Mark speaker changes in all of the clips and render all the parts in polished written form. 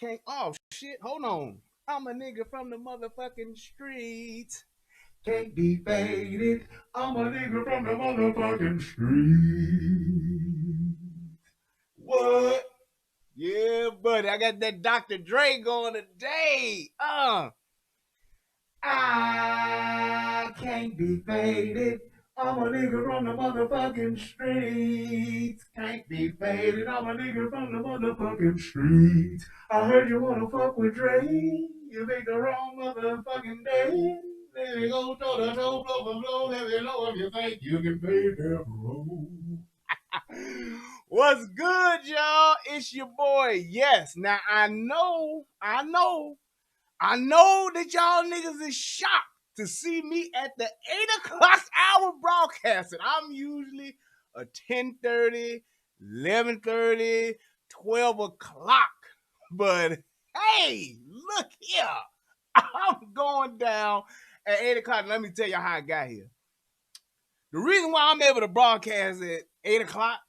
Speaker 1: Can't, oh shit, hold on. I'm a nigga from the motherfucking streets. Can't be faded. I'm a nigga from the motherfucking streets. What? Yeah, buddy. I got that Dr. Dre going today. I can't be faded. I'm a nigga from the motherfucking streets. Can't be faded. I'm a nigga from the motherfucking streets. I heard you wanna fuck with Dre. You make the wrong motherfucking day. Let me go to the show, blow, blow, blow. Let me know if you think you can pay that road. What's good, y'all? It's your boy. Yes. Now I know that y'all niggas is shocked to see me at the 8 o'clock hour broadcasting. I'm usually a 10:30, 11:30, 12 o'clock. But hey, look here. I'm going down at 8 o'clock. Let me tell you how I got here. The reason why I'm able to broadcast at 8 o'clock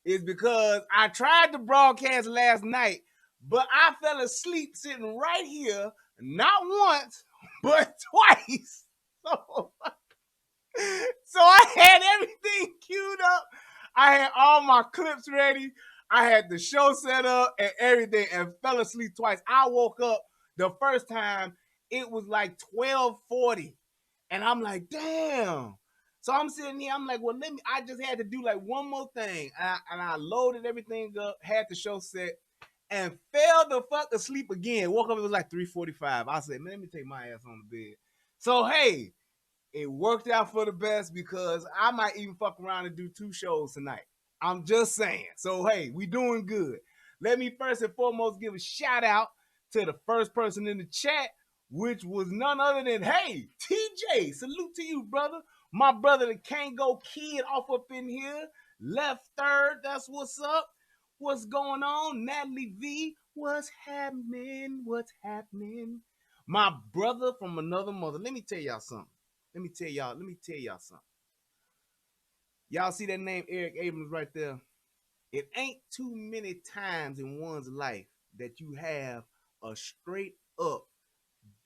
Speaker 1: is because I tried to broadcast last night, but I fell asleep sitting right here, not once, but twice. So I had everything queued up. I had all my clips ready. I had the show set up and everything and fell asleep twice. I woke up the first time, it was like 12:40. And I'm like, damn. So I'm sitting here, I'm like, well, I just had to do like one more thing. And I loaded everything up, had the show set, and fell the fuck asleep again. Woke up, it was like 3:45. I said, man, let me take my ass on the bed. So, hey, it worked out for the best because I might even fuck around and do 2 shows tonight. I'm just saying. So, hey, we doing good. Let me first and foremost give a shout out to the first person in the chat, which was none other than, hey, TJ, salute to you, brother. My brother, the Kango Kid, off up in here. Left third, that's what's up. What's going on? Natalie V, what's happening? What's happening? My brother from another mother. Let me tell y'all something. Let me tell y'all something. Y'all see that name, Eric Abrams, right there? It ain't too many times in one's life that you have a straight up,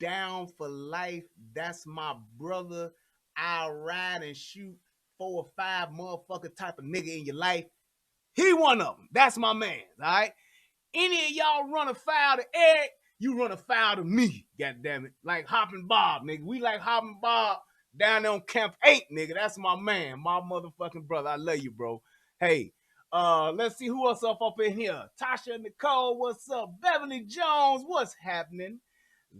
Speaker 1: down for life, that's my brother, I'll ride and shoot 4 or 5 motherfucker type of nigga in your life. He one of them. That's my man, all right? Any of y'all run afoul to Eric, you run afoul to me, goddammit. Like Hoppin' Bob, nigga. We like Hoppin' Bob down there on Camp 8, nigga. That's my man, my motherfucking brother. I love you, bro. Hey, let's see who else up in here. Tasha Nicole, what's up? Beverly Jones, what's happening?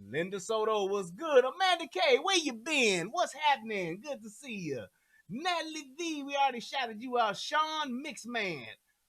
Speaker 1: Linda Soto, what's good? Amanda K, where you been? What's happening? Good to see you. Natalie V, we already shouted you out. Sean Mixman,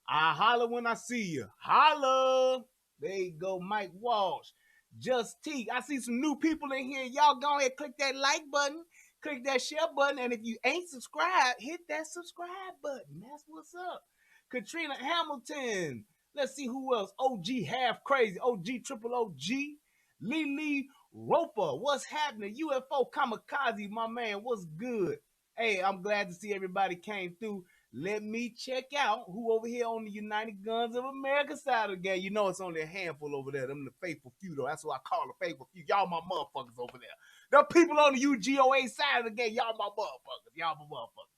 Speaker 1: I holler when I see you. Holla. There you go, Mike Walsh. Just T. I see some new people in here. Y'all go ahead, click that like button, click that share button, and if you ain't subscribed, hit that subscribe button. That's what's up. Katrina Hamilton. Let's see who else. OG Half Crazy. OG Triple OG. Lee Roper. What's happening? UFO Kamikaze, my man. What's good? Hey, I'm glad to see everybody came through. Let me check out who over here on the United Guns of America side of the game. You know it's only a handful over there. Them the faithful few, though. That's what I call the faithful few. Y'all my motherfuckers over there. The people on the UGOA side of the game, y'all my motherfuckers. Y'all my motherfuckers.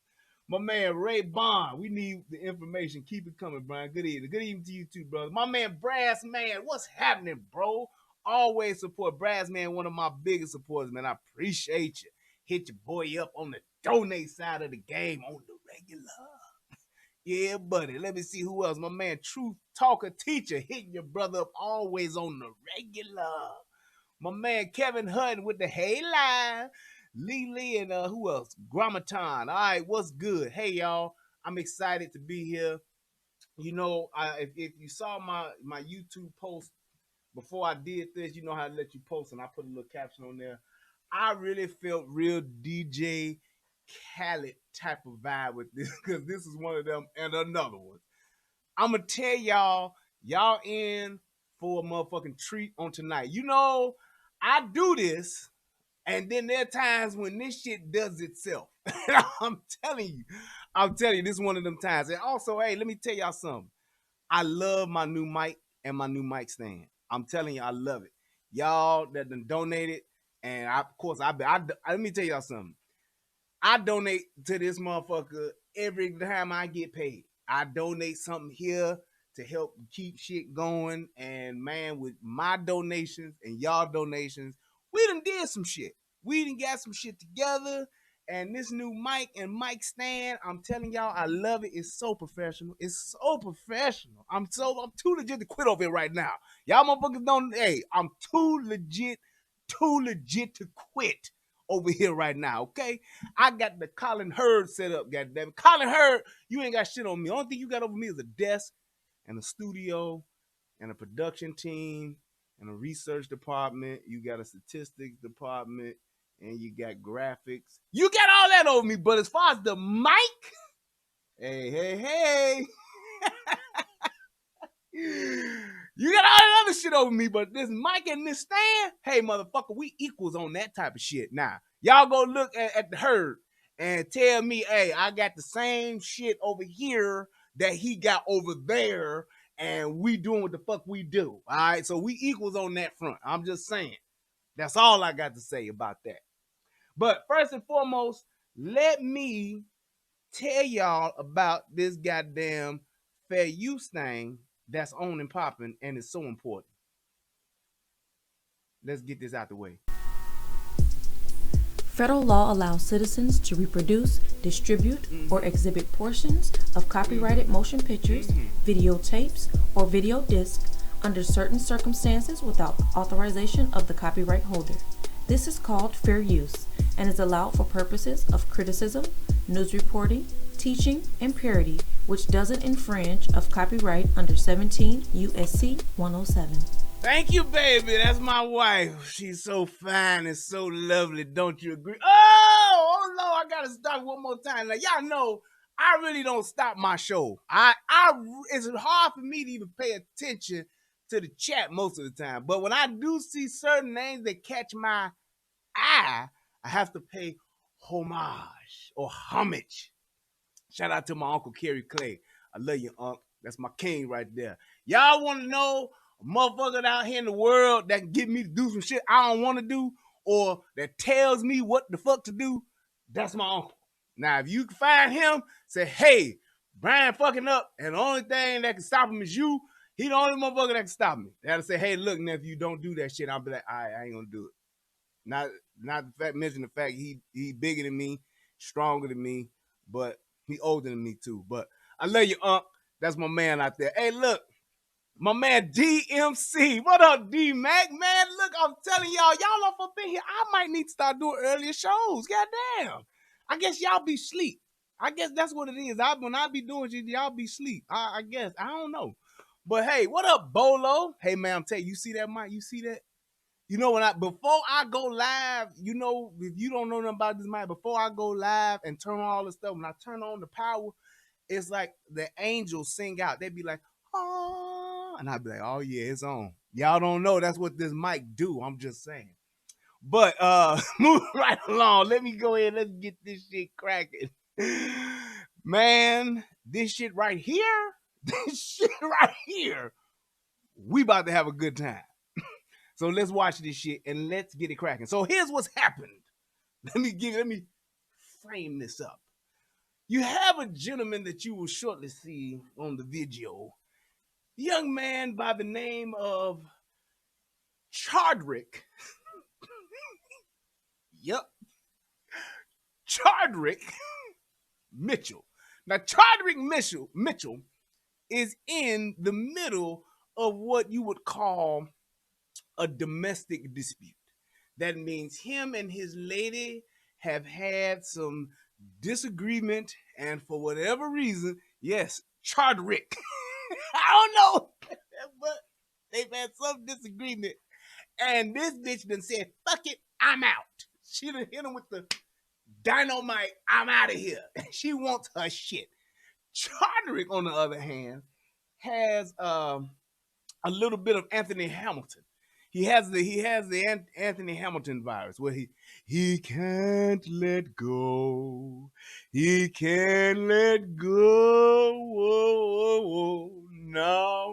Speaker 1: My man Ray Bond. We need the information. Keep it coming, Brian. Good evening. Good evening to you too, brother. My man Brass Man. What's happening, bro? Always support Brass Man, one of my biggest supporters, man. I appreciate you. Hit your boy up on the donate side of the game on the regular. Yeah, buddy. Let me see who else. My man Truth Talker Teacher hitting your brother up always on the regular. My man Kevin Hutton with the Hey Line. Lee and who else? Grammaton. All right, what's good? Hey, y'all. I'm excited to be here. You know, if you saw my YouTube post before I did this, you know how I let you post, and I put a little caption on there. I really felt real DJ Khaled type of vibe with this because this is one of them and another one. I'm going to tell y'all in for a motherfucking treat on tonight. You know, I do this, and then there are times when this shit does itself. I'm telling you, this is one of them times. And also, hey, let me tell y'all something. I love my new mic and my new mic stand. I'm telling you, I love it. Y'all that done donated, and of course, let me tell y'all something. I donate to this motherfucker every time I get paid. I donate something here to help keep shit going. And man, with my donations and y'all donations, we done did some shit. We done got some shit together. And this new mic and mic stand, I'm telling y'all, I love it. It's so professional. It's so professional. I'm too legit to quit over here right now. Y'all motherfuckers don't, hey, I'm too legit to quit over here right now, okay? I got the Colin Hurd set up, goddamn. Colin Hurd, you ain't got shit on me. The only thing you got over me is a desk and a studio and a production team and a research department. You got a statistics department and you got graphics. You got all that over me, but as far as the mic, hey. You got all that other shit over me, but this mic and this stand, hey, motherfucker, we equals on that type of shit. Now, y'all go look at the Herd and tell me, hey, I got the same shit over here that he got over there, and we doing what the fuck we do. All right, so we equals on that front. I'm just saying. That's all I got to say about that. But first and foremost, let me tell y'all about this goddamn fair use thing that's on and popping, and it's so important. Let's get this out the way.
Speaker 2: Federal law allows citizens to reproduce, distribute, or exhibit portions of copyrighted motion pictures, videotapes, or video discs under certain circumstances without authorization of the copyright holder. This is called fair use and is allowed for purposes of criticism, news reporting, teaching, and parody, which doesn't infringe of copyright under 17 U.S.C. 107.
Speaker 1: Thank you, baby. That's my wife. She's so fine and so lovely. Don't you agree? Oh no, I gotta stop one more time. Like y'all know, I really don't stop my show. It's hard for me to even pay attention to the chat most of the time. But when I do see certain names that catch my eye, I have to pay homage or homage. Shout out to my Uncle Kerry Clay. I love you, Unc. That's my king right there. Y'all want to know a motherfucker out here in the world that can get me to do some shit I don't want to do or that tells me what the fuck to do? That's my uncle. Now, if you can find him, say, hey, Brian fucking up, and the only thing that can stop him is you. He the only motherfucker that can stop me. That'll say, hey, look, nephew, don't do that shit. I'll be like, all right, I ain't gonna do it. Not the fact, mention the fact he bigger than me, stronger than me, but he older than me too. But I love you, Unc. That's my man out there. Hey, look, my man DMC. What up, D-Mac? Man, look, I'm telling y'all up in here. I might need to start doing earlier shows. Goddamn. I guess y'all be sleep. I guess that's what it is. When I be doing shit, y'all be sleep. I guess. I don't know. But hey, what up, Bolo? Hey, man, I'm telling you, see that, Mike? You see that? You know, before I go live, you know, if you don't know nothing about this mic, before I go live and turn on all this stuff, when I turn on the power, it's like the angels sing out. They be like, oh, and I'd be like, oh yeah, it's on. Y'all don't know that's what this mic do. I'm just saying. But move right along. Let me go ahead. Let's get this shit cracking. Man, this shit right here, we about to have a good time. So let's watch this shit and let's get it cracking. So here's what's happened. Let me frame this up. You have a gentleman that you will shortly see on the video. A young man by the name of Chardrick. Yep. Chardrick Mitchell. Now, Chardrick Mitchell is in the middle of what you would call a domestic dispute. That means him and his lady have had some disagreement, and for whatever reason, yes, Chardrick. I don't know, but they've had some disagreement, and this bitch done said, fuck it, I'm out. She done hit him with the dynamite, I'm out of here. She wants her shit. Chardrick, on the other hand, has a little bit of Anthony Hamilton. He has the Anthony Hamilton virus where he can't let go. He can't let go. Whoa, whoa, whoa.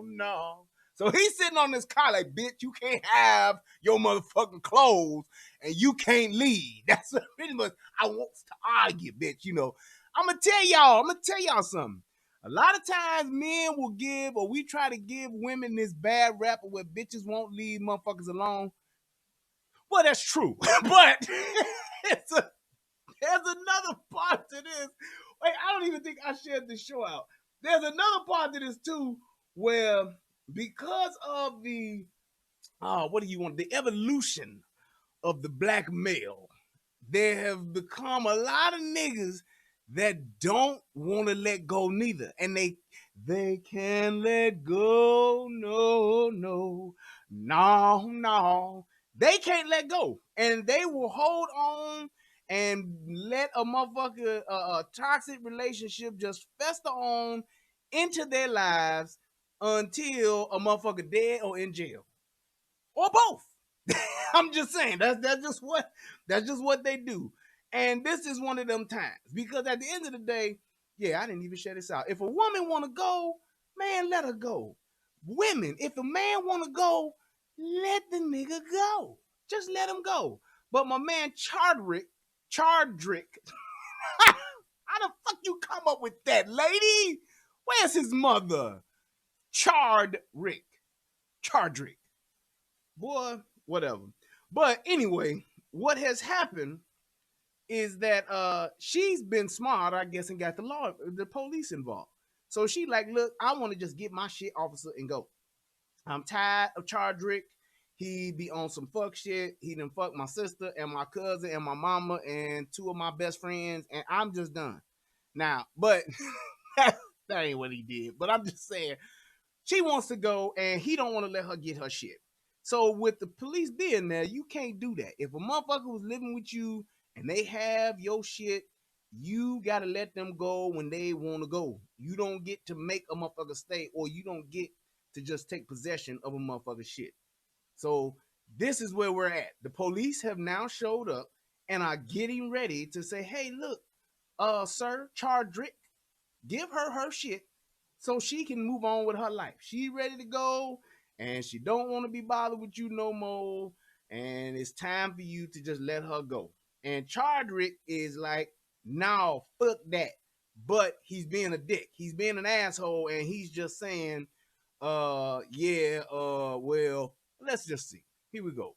Speaker 1: No. So he's sitting on this car like, bitch, you can't have your motherfucking clothes and you can't leave. That's pretty much I want to argue, bitch. You know, I'm gonna tell y'all something. A lot of times men will give, or we try to give women this bad rap where bitches won't leave motherfuckers alone. Well, that's true. But there's another part to this. Wait, I don't even think I shared this show out. There's another part to this too, where because of the the evolution of the black male, there have become a lot of niggas that don't want to let go neither. And they can't let go. No. They can't let go. And they will hold on and let a motherfucker, a toxic relationship just fester on into their lives until a motherfucker dead or in jail. Or both. I'm just saying that's just what they do. And this is one of them times because at the end of the day, yeah, I didn't even share this out. If a woman want to go, man, let her go. Women, if a man want to go, let the nigga go. Just let him go. But my man Chardrick, how the fuck you come up with that, lady? Where's his mother? Chardrick. Boy, whatever. But anyway, what has happened is that she's been smart, I guess, and got the police involved. So she like, look, I want to just get my shit, officer, and go. I'm tired of Chardrick. He be on some fuck shit. He done fuck my sister and my cousin and my mama and two of my best friends, and I'm just done. Now, but that ain't what he did. But I'm just saying, she wants to go, and he don't want to let her get her shit. So with the police being there, you can't do that. If a motherfucker was living with you and they have your shit, you gotta let them go when they want to go. You don't get to make a motherfucker stay, or you don't get to just take possession of a motherfucker's shit. So this is where we're at. The police have now showed up and are getting ready to say, hey, look, sir, Chardrick, give her shit so she can move on with her life. She ready to go, and she don't want to be bothered with you no more, and it's time for you to just let her go. And Chardrick is like, no, fuck that. But he's being a dick. He's being an asshole, and he's just saying, well, let's just see. Here we go.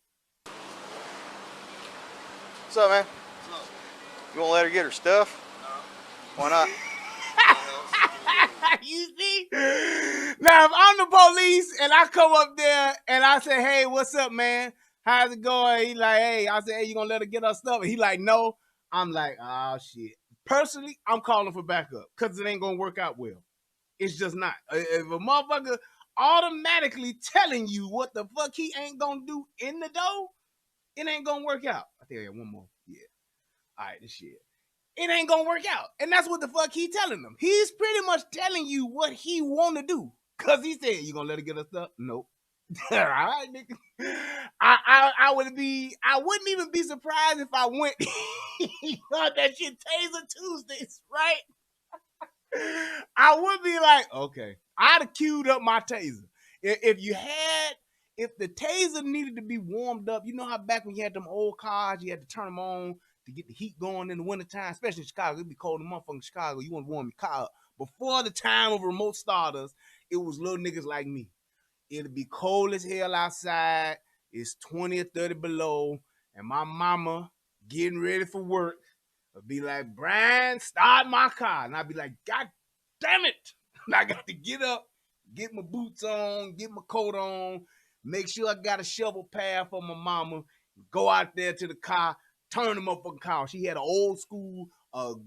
Speaker 3: What's up, man? What's up? You won't let her get her stuff? No. Why not?
Speaker 1: You see? Now, if I'm the police and I come up there and I say, hey, what's up, man? How's it going? He like, hey, I say, hey, you gonna let her get her stuff? And he like, no. I'm like, oh, shit. Personally, I'm calling for backup because it ain't gonna work out well. It's just not. If a motherfucker automatically telling you what the fuck he ain't gonna do in the door, it ain't gonna work out. I think I got one more. Yeah. All right, this shit. It ain't gonna work out. And that's what the fuck he telling them. He's pretty much telling you what he want to do. Cause he said, you gonna let her get her stuff? Nope. All right, nigga. I wouldn't even be surprised if I went on that shit Taser Tuesdays, right? I would be like, okay. I'd have queued up my taser. If the taser needed to be warmed up, you know how back when you had them old cars, you had to turn them on to get the heat going in the wintertime, especially in Chicago. It'd be cold in motherfucking Chicago. You want to warm your car up. Before the time of remote starters, it was little niggas like me. It'd be cold as hell outside. It's 20 or 30 below. And my mama getting ready for work would be like, Brian, start my car. And I'd be like, God damn it. And I got to get up, get my boots on, get my coat on, make sure I got a shovel pad for my mama, go out there to the car, turn the motherfucking car. She had an old school,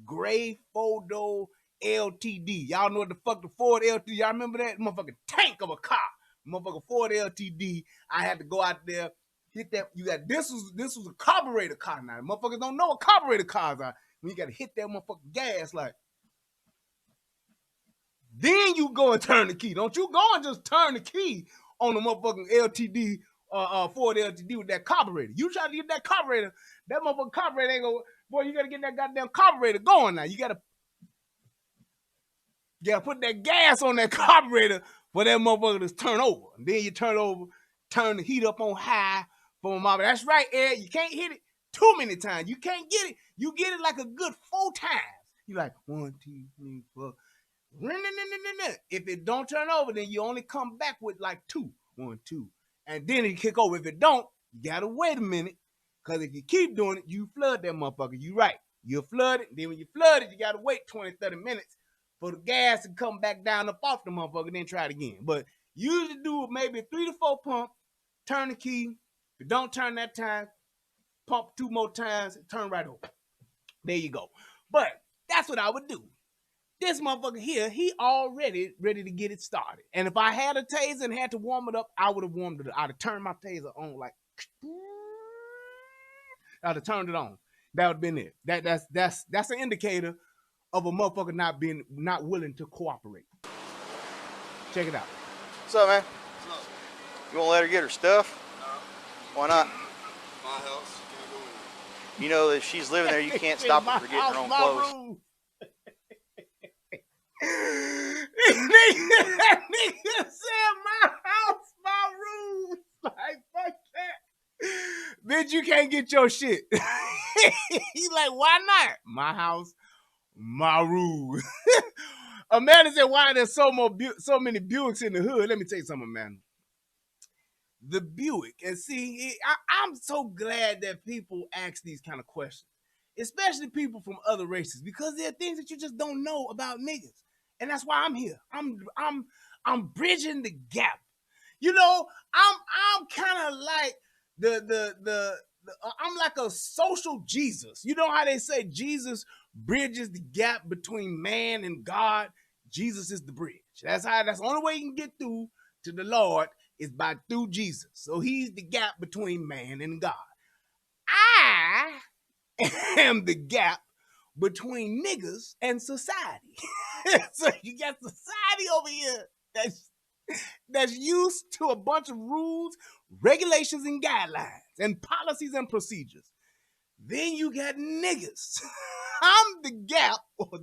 Speaker 1: gray photo LTD. Y'all know what the fuck the Ford LTD, y'all remember that? Motherfucking tank of a car. Motherfucking Ford LTD. I had to go out there, hit that. This was a carburetor car now. Motherfuckers don't know what carburetor cars are. When you gotta hit that motherfucking gas, like. Then you go and turn the key. Don't you go and just turn the key on the motherfucking LTD, Ford LTD with that carburetor. You try to get that carburetor, that motherfucking carburetor ain't gonna, boy, you gotta get that goddamn carburetor going now. You gotta put that gas on that carburetor for that motherfucker to turn over. And then you turn the heat up on high for my mama. That's right, Ed. You can't hit it too many times. You can't get it. You get it like a good 4 times. You like 1, 2, 3, 4. If it don't turn over, then you only come back with like 2. 1, 2. And then you kick over. If it don't, you gotta wait a minute. Because if you keep doing it, you flood that motherfucker. You right. You'll flood it. Then when you flood it, you gotta wait 20, 30 minutes for the gas to come back down up off the motherfucker, then try it again. But usually do maybe 3 to 4 pumps, turn the key. If it don't turn that time, pump 2 more times, and turn right over. There you go. But that's what I would do. This motherfucker here, he already ready to get it started. And if I had a taser and had to warm it up, I would have warmed it up. I'd have turned my taser on like, I'd have turned it on. That would have been it. That's an indicator of a motherfucker not willing to cooperate. Check it out.
Speaker 3: What's up, man?
Speaker 4: What's up?
Speaker 3: You wanna let her get her stuff?
Speaker 4: No.
Speaker 3: Why not?
Speaker 4: My house. Can't go in.
Speaker 3: You know that if she's living there, you can't stop her from getting her own clothes.
Speaker 1: That nigga said my house, my rules. Like, fuck that. Bitch, you can't get your shit. He's like, why not? My house, my rules. Amanda said, why are there so many Buicks in the hood? Let me tell you something, man. The Buick, and see, I'm so glad that people ask these kind of questions, especially people from other races, because there are things that you just don't know about niggas. And that's why I'm here. I'm bridging the gap. You know, I'm kind of like I'm like a social Jesus. You know how they say Jesus bridges the gap between man and God? Jesus is the bridge. That's the only way you can get through to the Lord is through Jesus. So he's the gap between man and God. I am the gap between niggas and society. So you got society over here that's used to a bunch of rules, regulations, and guidelines, and policies and procedures. Then you got niggas. I'm the gap, or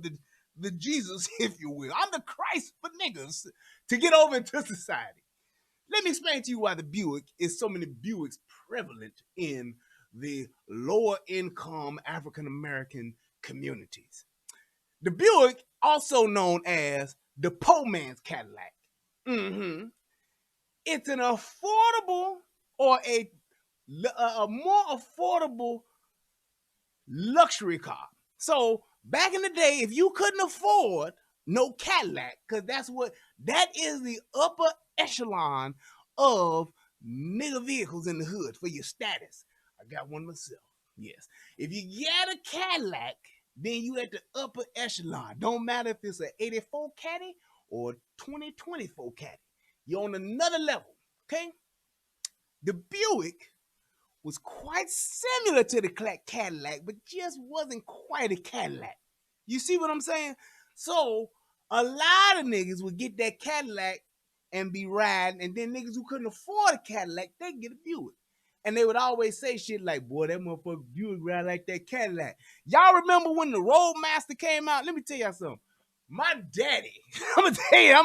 Speaker 1: the Jesus, if you will. I'm the Christ for niggas to get over into society. Let me explain to you why the Buick is so many Buicks prevalent in the lower income African American communities. The Buick, also known as the poor man's Cadillac. It's an affordable, or a more affordable luxury car. So back in the day, if you couldn't afford no Cadillac, because that is the upper echelon of nigga vehicles in the hood for your status. I got one myself. Yes. If you get a Cadillac, then you at the upper echelon. Don't matter if it's an 84 Caddy or 2024 Caddy. You're on another level, okay? The Buick was quite similar to the Cadillac, but just wasn't quite a Cadillac. You see what I'm saying? So a lot of niggas would get that Cadillac and be riding, and then niggas who couldn't afford a Cadillac, they get a Buick. And they would always say shit like, boy, that motherfucker Buick ride like that Cadillac. Y'all remember when the Roadmaster came out? Let me tell y'all something. My daddy, I'm gonna tell you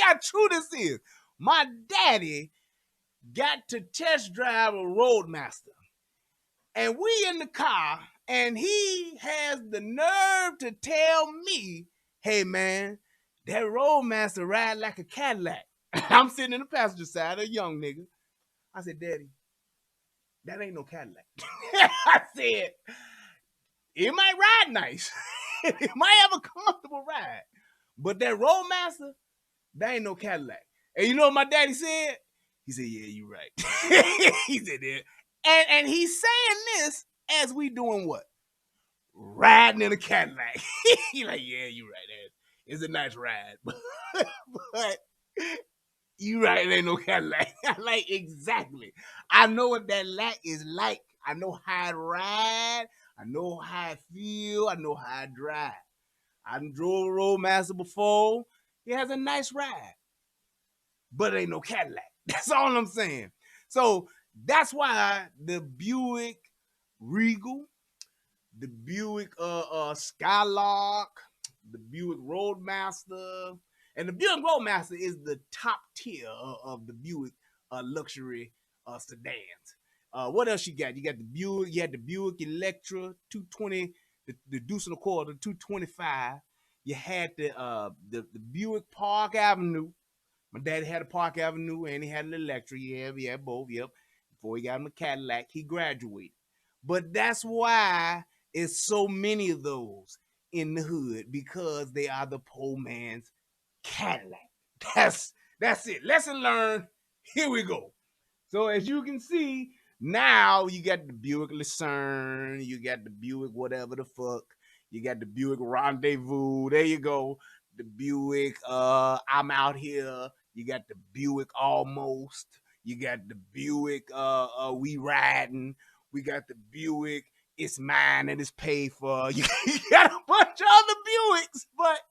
Speaker 1: how true this is. My daddy got to test drive a Roadmaster. And we in the car, and he has the nerve to tell me, hey man, that Roadmaster ride like a Cadillac. I'm sitting in the passenger side, a young nigga. I said, Daddy, that ain't no Cadillac. I said, it might ride nice. It might have a comfortable ride. But that Roadmaster, that ain't no Cadillac. And you know what my daddy said? He said, yeah, you right. He said that. And he's saying this as we doing what? Riding in a Cadillac. He like, yeah, you right. It's a nice ride. But you right, it ain't no Cadillac. Like, exactly. I know what that lack is like. I know how it ride. I know how it feel. I know how it drive. I done drove a Roadmaster before. It has a nice ride. But it ain't no Cadillac. That's all I'm saying. So that's why the Buick Regal, the Buick Skylark, the Buick Roadmaster, And the Buick Roadmaster is the top tier of the Buick luxury sedans. What else you got? You got the Buick. You had the Buick Electra 220, the Deuce and a Quarter 225. You had the Buick Park Avenue. My daddy had a Park Avenue and he had an Electra. Yeah, we had both. Yep. Before he got him a Cadillac, he graduated. But that's why it's so many of those in the hood, because they are the poor man's Cadillac. That's it. Lesson learned. Here we go. So as you can see, now you got the Buick Lucerne, you got the Buick whatever the fuck, you got the Buick Rendezvous. There you go. The Buick I'm Out Here. You got the Buick Almost. You got the Buick We Riding. We got the Buick It's Mine and It's Paid For. You got a bunch of other Buicks, but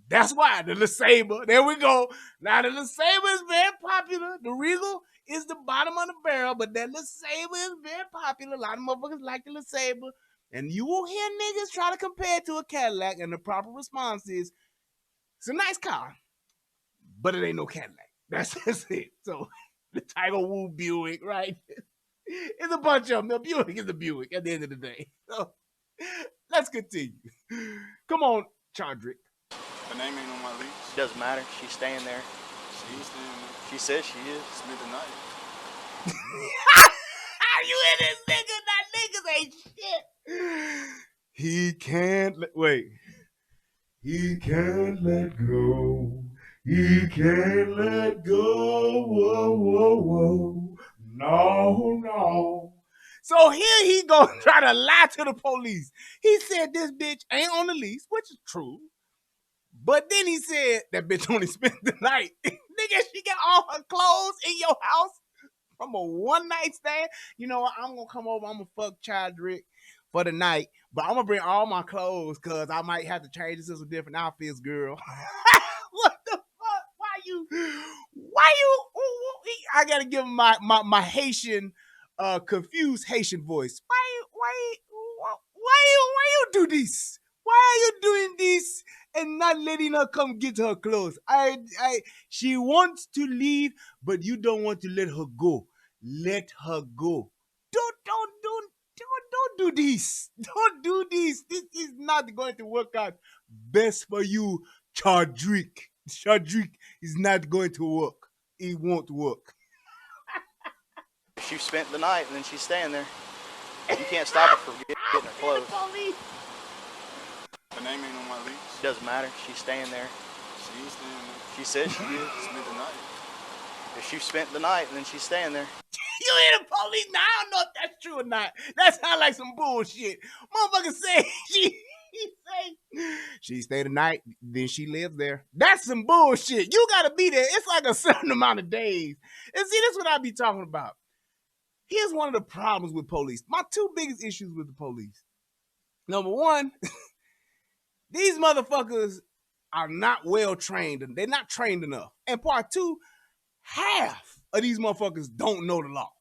Speaker 1: that's why the LeSabre. There we go. Now the LeSabre is very popular. The Regal is the bottom of the barrel, but that LeSabre is very popular. A lot of motherfuckers like the LeSabre. And you will hear niggas try to compare it to a Cadillac, and the proper response is, it's a nice car, but it ain't no Cadillac. That's just it. So the Tiger Woo Buick, right? It's a bunch of them. The Buick is a Buick at the end of the day. So let's continue. Come on, Chardrick.
Speaker 4: Her name ain't on my lease.
Speaker 3: Doesn't matter. She's staying there.
Speaker 4: She's staying there.
Speaker 3: She says she is.
Speaker 4: Spent the night.
Speaker 1: You in this nigga? That niggas ain't shit. He can't wait. He can't let go. He can't let go. Whoa, whoa, whoa. No, no. So here he gonna try to lie to the police. He said this bitch ain't on the lease, which is true. But then he said that bitch only spent the night. Nigga, she got all her clothes in your house from a one-night stand. You know what? I'm gonna come over. I'm gonna fuck Chardrick for the night, but I'm gonna bring all my clothes because I might have to change this to some different outfits, girl. What the fuck? Why you? I gotta give him my Haitian, confused Haitian voice. Why you do this? Why are you doing this and not letting her come get her clothes? She wants to leave, but you don't want to let her go. Let her go. Don't do this. Don't do this. This is not going to work out best for you, Chardrick. Chardrick is not going to work. It won't work.
Speaker 3: She spent the night and then she's staying there. You can't stop her from getting her clothes.
Speaker 4: Her name ain't on my lease.
Speaker 3: Doesn't matter. She's staying there.
Speaker 4: She's staying there.
Speaker 3: She says she is.
Speaker 4: Spent the night.
Speaker 3: If she spent the night and then she's staying there.
Speaker 1: You hear the police? Now I don't know if that's true or not. That sounds like some bullshit. Motherfucker say she stayed the night, then she lives there. That's some bullshit. You gotta be there. It's like a certain amount of days. And see, that's what I be talking about. Here's one of the problems with police. My two biggest issues with the police. Number one, these motherfuckers are not well trained. They're not trained enough. And part two, half of these motherfuckers don't know the law.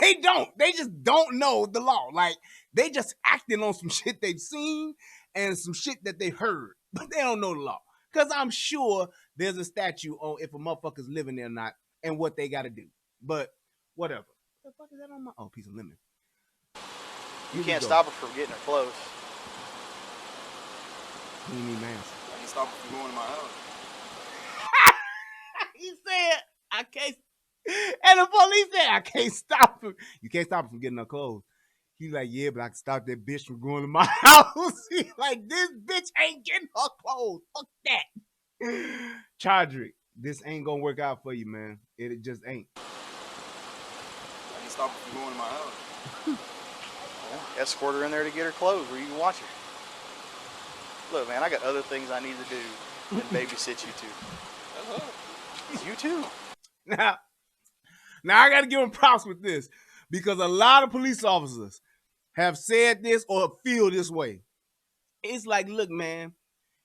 Speaker 1: They don't. They just don't know the law. Like, they just acting on some shit they've seen and some shit that they heard. But they don't know the law. Because I'm sure there's a statute on if a motherfucker's living there or not and what they got to do. But whatever. What the fuck is that on my... Oh, piece of lemon.
Speaker 3: You can't stop her from getting her clothes.
Speaker 1: What do you mean, man?
Speaker 4: I can stop her from going to my house.
Speaker 1: He said, I can't... And the police said, I can't stop him. You can't stop him from getting her clothes. He's like, yeah, but I can stop that bitch from going to my house. He's like, this bitch ain't getting her clothes. Fuck that. Chardrick, this ain't gonna work out for you, man. It just ain't.
Speaker 4: I can stop her from going to my house.
Speaker 3: Well, escort her in there to get her clothes where you can watch her. Look, man, I got other things I need to do than babysit you two. You too.
Speaker 1: Now I gotta give him props with this because a lot of police officers have said this or feel this way. It's like, look, man,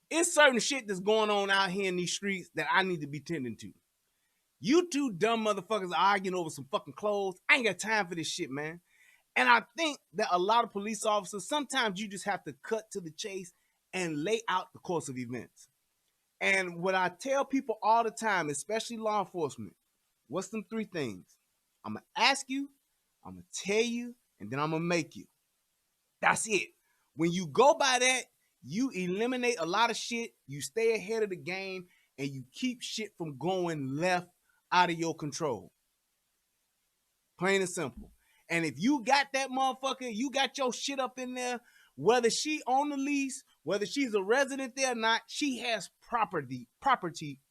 Speaker 1: it's certain shit that's going on out here in these streets that I need to be tending to. You two dumb motherfuckers are arguing over some fucking clothes. I ain't got time for this shit, man. And I think that a lot of police officers, sometimes you just have to cut to the chase and lay out the course of events. And what I tell people all the time, especially law enforcement, what's them 3 things? I'm going to ask you, I'm going to tell you, and then I'm going to make you. That's it. When you go by that, you eliminate a lot of shit, you stay ahead of the game, and you keep shit from going left out of your control. Plain and simple. And if you got that motherfucker, you got your shit up in there, whether she on the lease, whether she's a resident there or not, she has property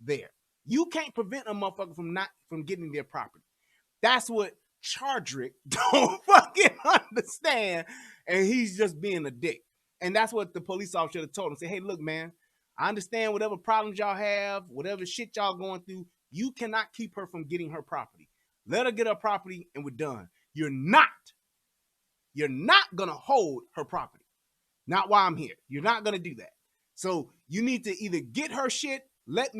Speaker 1: there. You can't prevent a motherfucker from getting their property. That's what Chardrick don't fucking understand, and he's just being a dick. And that's what the police officer should have told him. Say, hey, look, man, I understand whatever problems y'all have, whatever shit y'all going through, you cannot keep her from getting her property. Let her get her property and we're done. You're not gonna hold her property. Not while I'm here. You're not gonna do that. So you need to either get her shit, let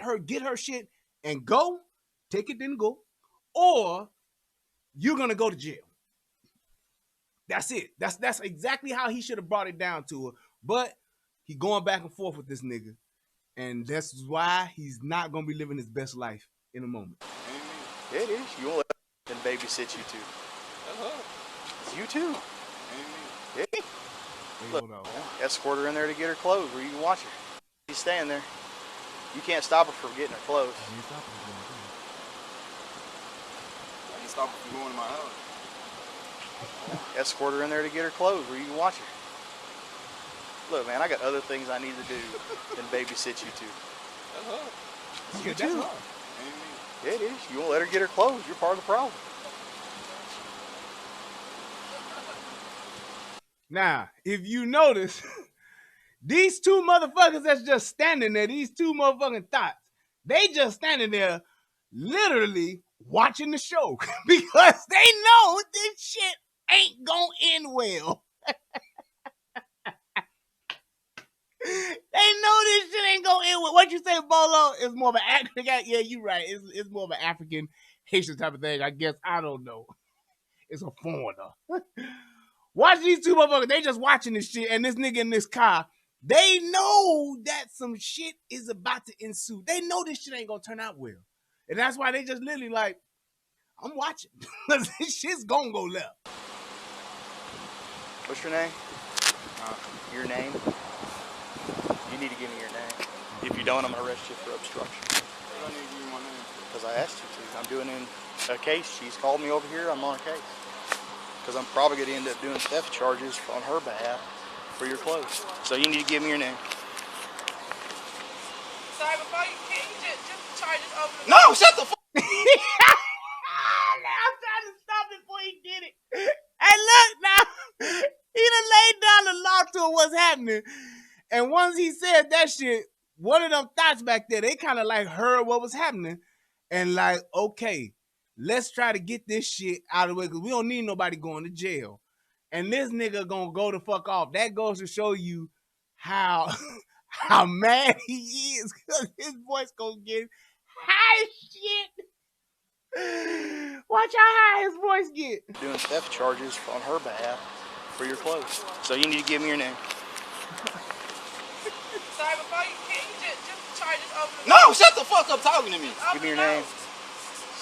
Speaker 1: her get her shit and go, take it then go, or you're gonna go to jail. That's it. That's exactly how he should have brought it down to her. But he going back and forth with this nigga. And that's why he's not gonna be living his best life in a moment.
Speaker 3: Yeah, it is. You won't let them babysit you too. It's you too. Yeah. Look, escort her in there to get her clothes where you can watch her. She's staying there. You can't stop her from getting her clothes.
Speaker 4: I ain't stopping from going to my house.
Speaker 3: Escort her in there to get her clothes where you can watch her. Look, man, I got other things I need to do than babysit you two. It's you too. Yeah, it is. You won't let her get her clothes. You're part of the problem.
Speaker 1: Now, if you notice, these 2 motherfuckers that's just standing there, these 2 motherfucking thoughts, they just standing there literally watching the show because they know this shit ain't gonna end well. They know this shit ain't gonna end well. What you say, Bolo? It's more of an African. Yeah, you're right. It's more of an African Haitian type of thing. I guess. I don't know. It's a foreigner. Watch these 2 motherfuckers. They just watching this shit, and this nigga in this car. They know that some shit is about to ensue. They know this shit ain't gonna turn out well, and that's why they just literally like, I'm watching. This shit's gonna go left.
Speaker 3: What's your name? Your name? You need to give me your name. If you don't, I'm gonna arrest you for obstruction.
Speaker 4: I don't need to give you my name.
Speaker 3: Because I asked you to. I'm doing a case. She's called me over here. I'm on a case. Because I'm probably going to end up doing theft charges on her behalf for your clothes. So you need to give me your name.
Speaker 5: Sorry, before you can you just charge this over the
Speaker 3: No, shut the fuck.
Speaker 1: I'm trying to stop it before he did it. Hey, look now. He done laid down the law to what's happening. And once he said that shit, one of them thoughts back there, they kind of like heard what was happening. And like, okay, let's try to get this shit out of the way because we don't need nobody going to jail. And this nigga gonna go the fuck off. That goes to show you how mad he is because his voice gonna get high as shit. Watch how high his voice get.
Speaker 3: Doing theft charges on her behalf for your clothes. So you need to give me your name.
Speaker 5: Sorry, before you can you just charge this over the
Speaker 4: No, shut the fuck up talking to me.
Speaker 3: Give me your name.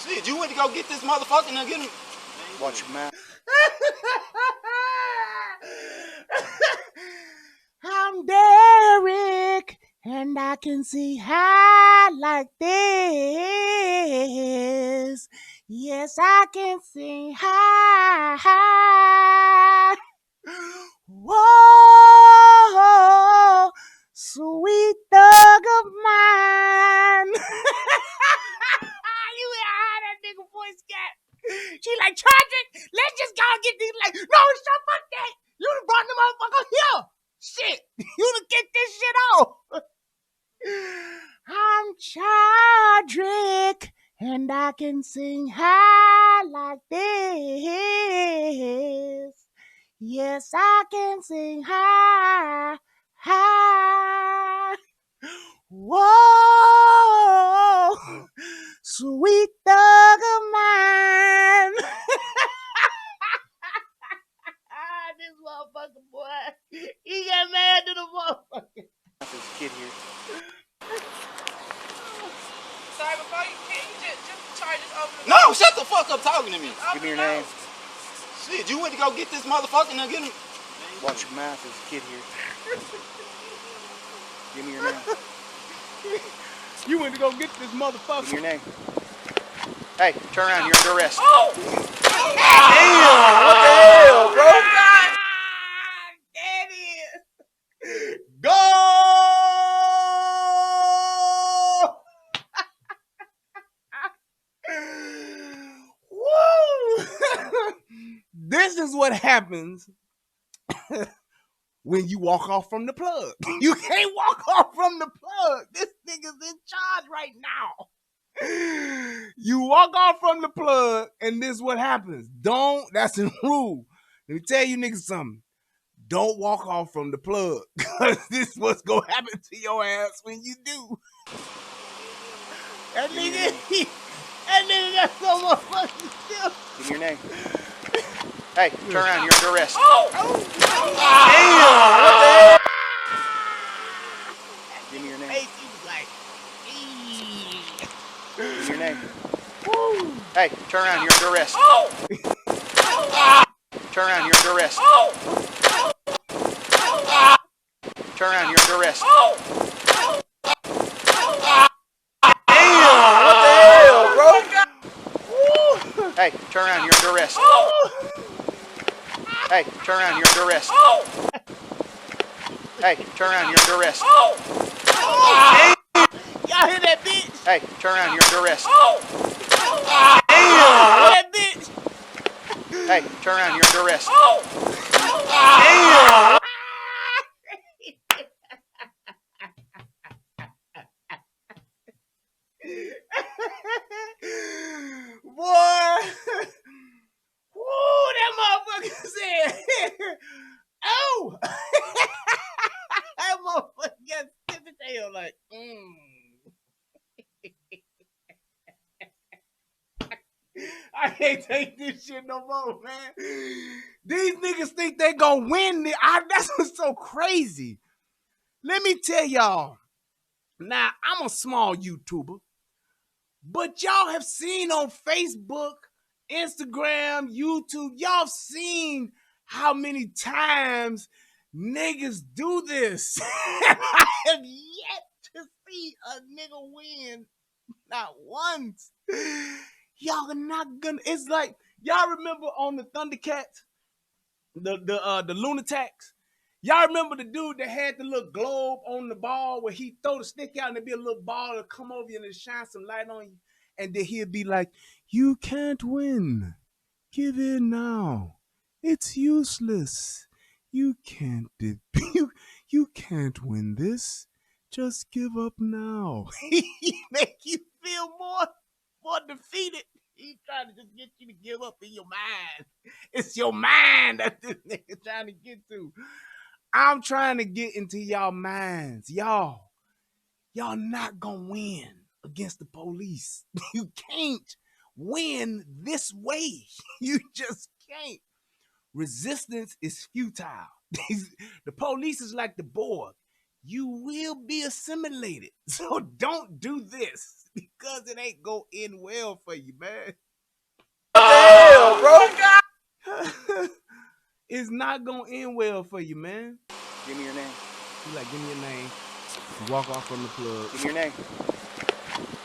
Speaker 4: Shit, you went to go get this motherfucker and then get him.
Speaker 3: Watch your mouth.
Speaker 1: I'm Derek, and I can see high like this. Yes, I can see high. Whoa, sweet thug of mine. You hear how that nigga voice got? She like, Chardrick, let's just go get these. Like, no, shut fuck that. You done brought the motherfucker here. Shit, you done get this shit off. I'm Chardrick, and I can sing high like this. Yes, I can sing high, high. Whoa, sweet thug of mine. This motherfucker, boy, he got mad to the motherfucker.
Speaker 3: There's a kid here.
Speaker 4: No, shut the fuck up talking to me.
Speaker 3: Give me your name.
Speaker 4: Shit, you went to go get this motherfucker and get him.
Speaker 3: Watch your mouth, there's a kid here. Give me your name.
Speaker 1: You went to go get this motherfucker.
Speaker 3: Give me your name. Hey, turn around, you're under arrest.
Speaker 5: Oh!
Speaker 3: Damn, what the hell, bro?
Speaker 5: God!
Speaker 1: That is. Go! Woo! This is what happens when you walk off from the plug. You can't walk off from the plug. This nigga's in charge right now. You walk off from the plug, and this is what happens. That's the rule. Let me tell you niggas something. Don't walk off from the plug, because this is what's going to happen to your ass when you do. That nigga got so much fucking still.
Speaker 3: Give me your name. Hey, turn around, you're under arrest.
Speaker 5: Oh!
Speaker 3: Damn, what the hell? Give me your name.
Speaker 1: He was like,
Speaker 3: Give me your name. Woo. Hey, turn around, you're under arrest.
Speaker 5: Oh!
Speaker 3: Turn around, you're under arrest.
Speaker 5: Oh!
Speaker 3: Turn around, you're under arrest.
Speaker 5: Oh!
Speaker 3: Damn, what the hell, bro? Hey, turn around, you're under arrest. Hey, turn around, you're under arrest.
Speaker 5: Oh!
Speaker 3: Hey, turn around, you're under arrest.
Speaker 5: Oh!
Speaker 1: y'all hear that bitch?
Speaker 3: Hey, turn around, you're under arrest.
Speaker 5: Oh!
Speaker 1: That bitch?
Speaker 3: Hey, turn around, you're under arrest.
Speaker 5: Oh!
Speaker 3: Damn.
Speaker 1: Boy. Woo, that motherfucker said, oh. That motherfucker got stiff tail like, I can't take this shit no more, man. These niggas think they gonna win. That's what's so crazy. Let me tell y'all. Now, I'm a small YouTuber, but y'all have seen on Facebook, Instagram, YouTube, y'all seen how many times niggas do this. I have yet to see a nigga win. Not once. Y'all are not gonna. It's like, y'all remember on the Thundercats, the Lunatics? Y'all remember the dude that had the little globe on the ball where he throw the stick out and there'd be a little ball that come over you and it shine some light on you? And then he'd be like, you can't win. Give in now. It's useless. You can't you can't win this. Just give up now. He make you feel more defeated. He's trying to just get you to give up in your mind. It's your mind that this nigga trying to get to. I'm trying to get into y'all minds. Y'all not gonna win against the police. You can't win this way. You just can't. Resistance is futile. The police is like the Borg. You will be assimilated. So don't do this because it ain't gonna end well for you, man.
Speaker 3: What the hell, bro?
Speaker 1: It's not gonna end well for you, man.
Speaker 3: Give me your name.
Speaker 1: You like, give me your name. You walk off from the plug.
Speaker 3: Give me your name.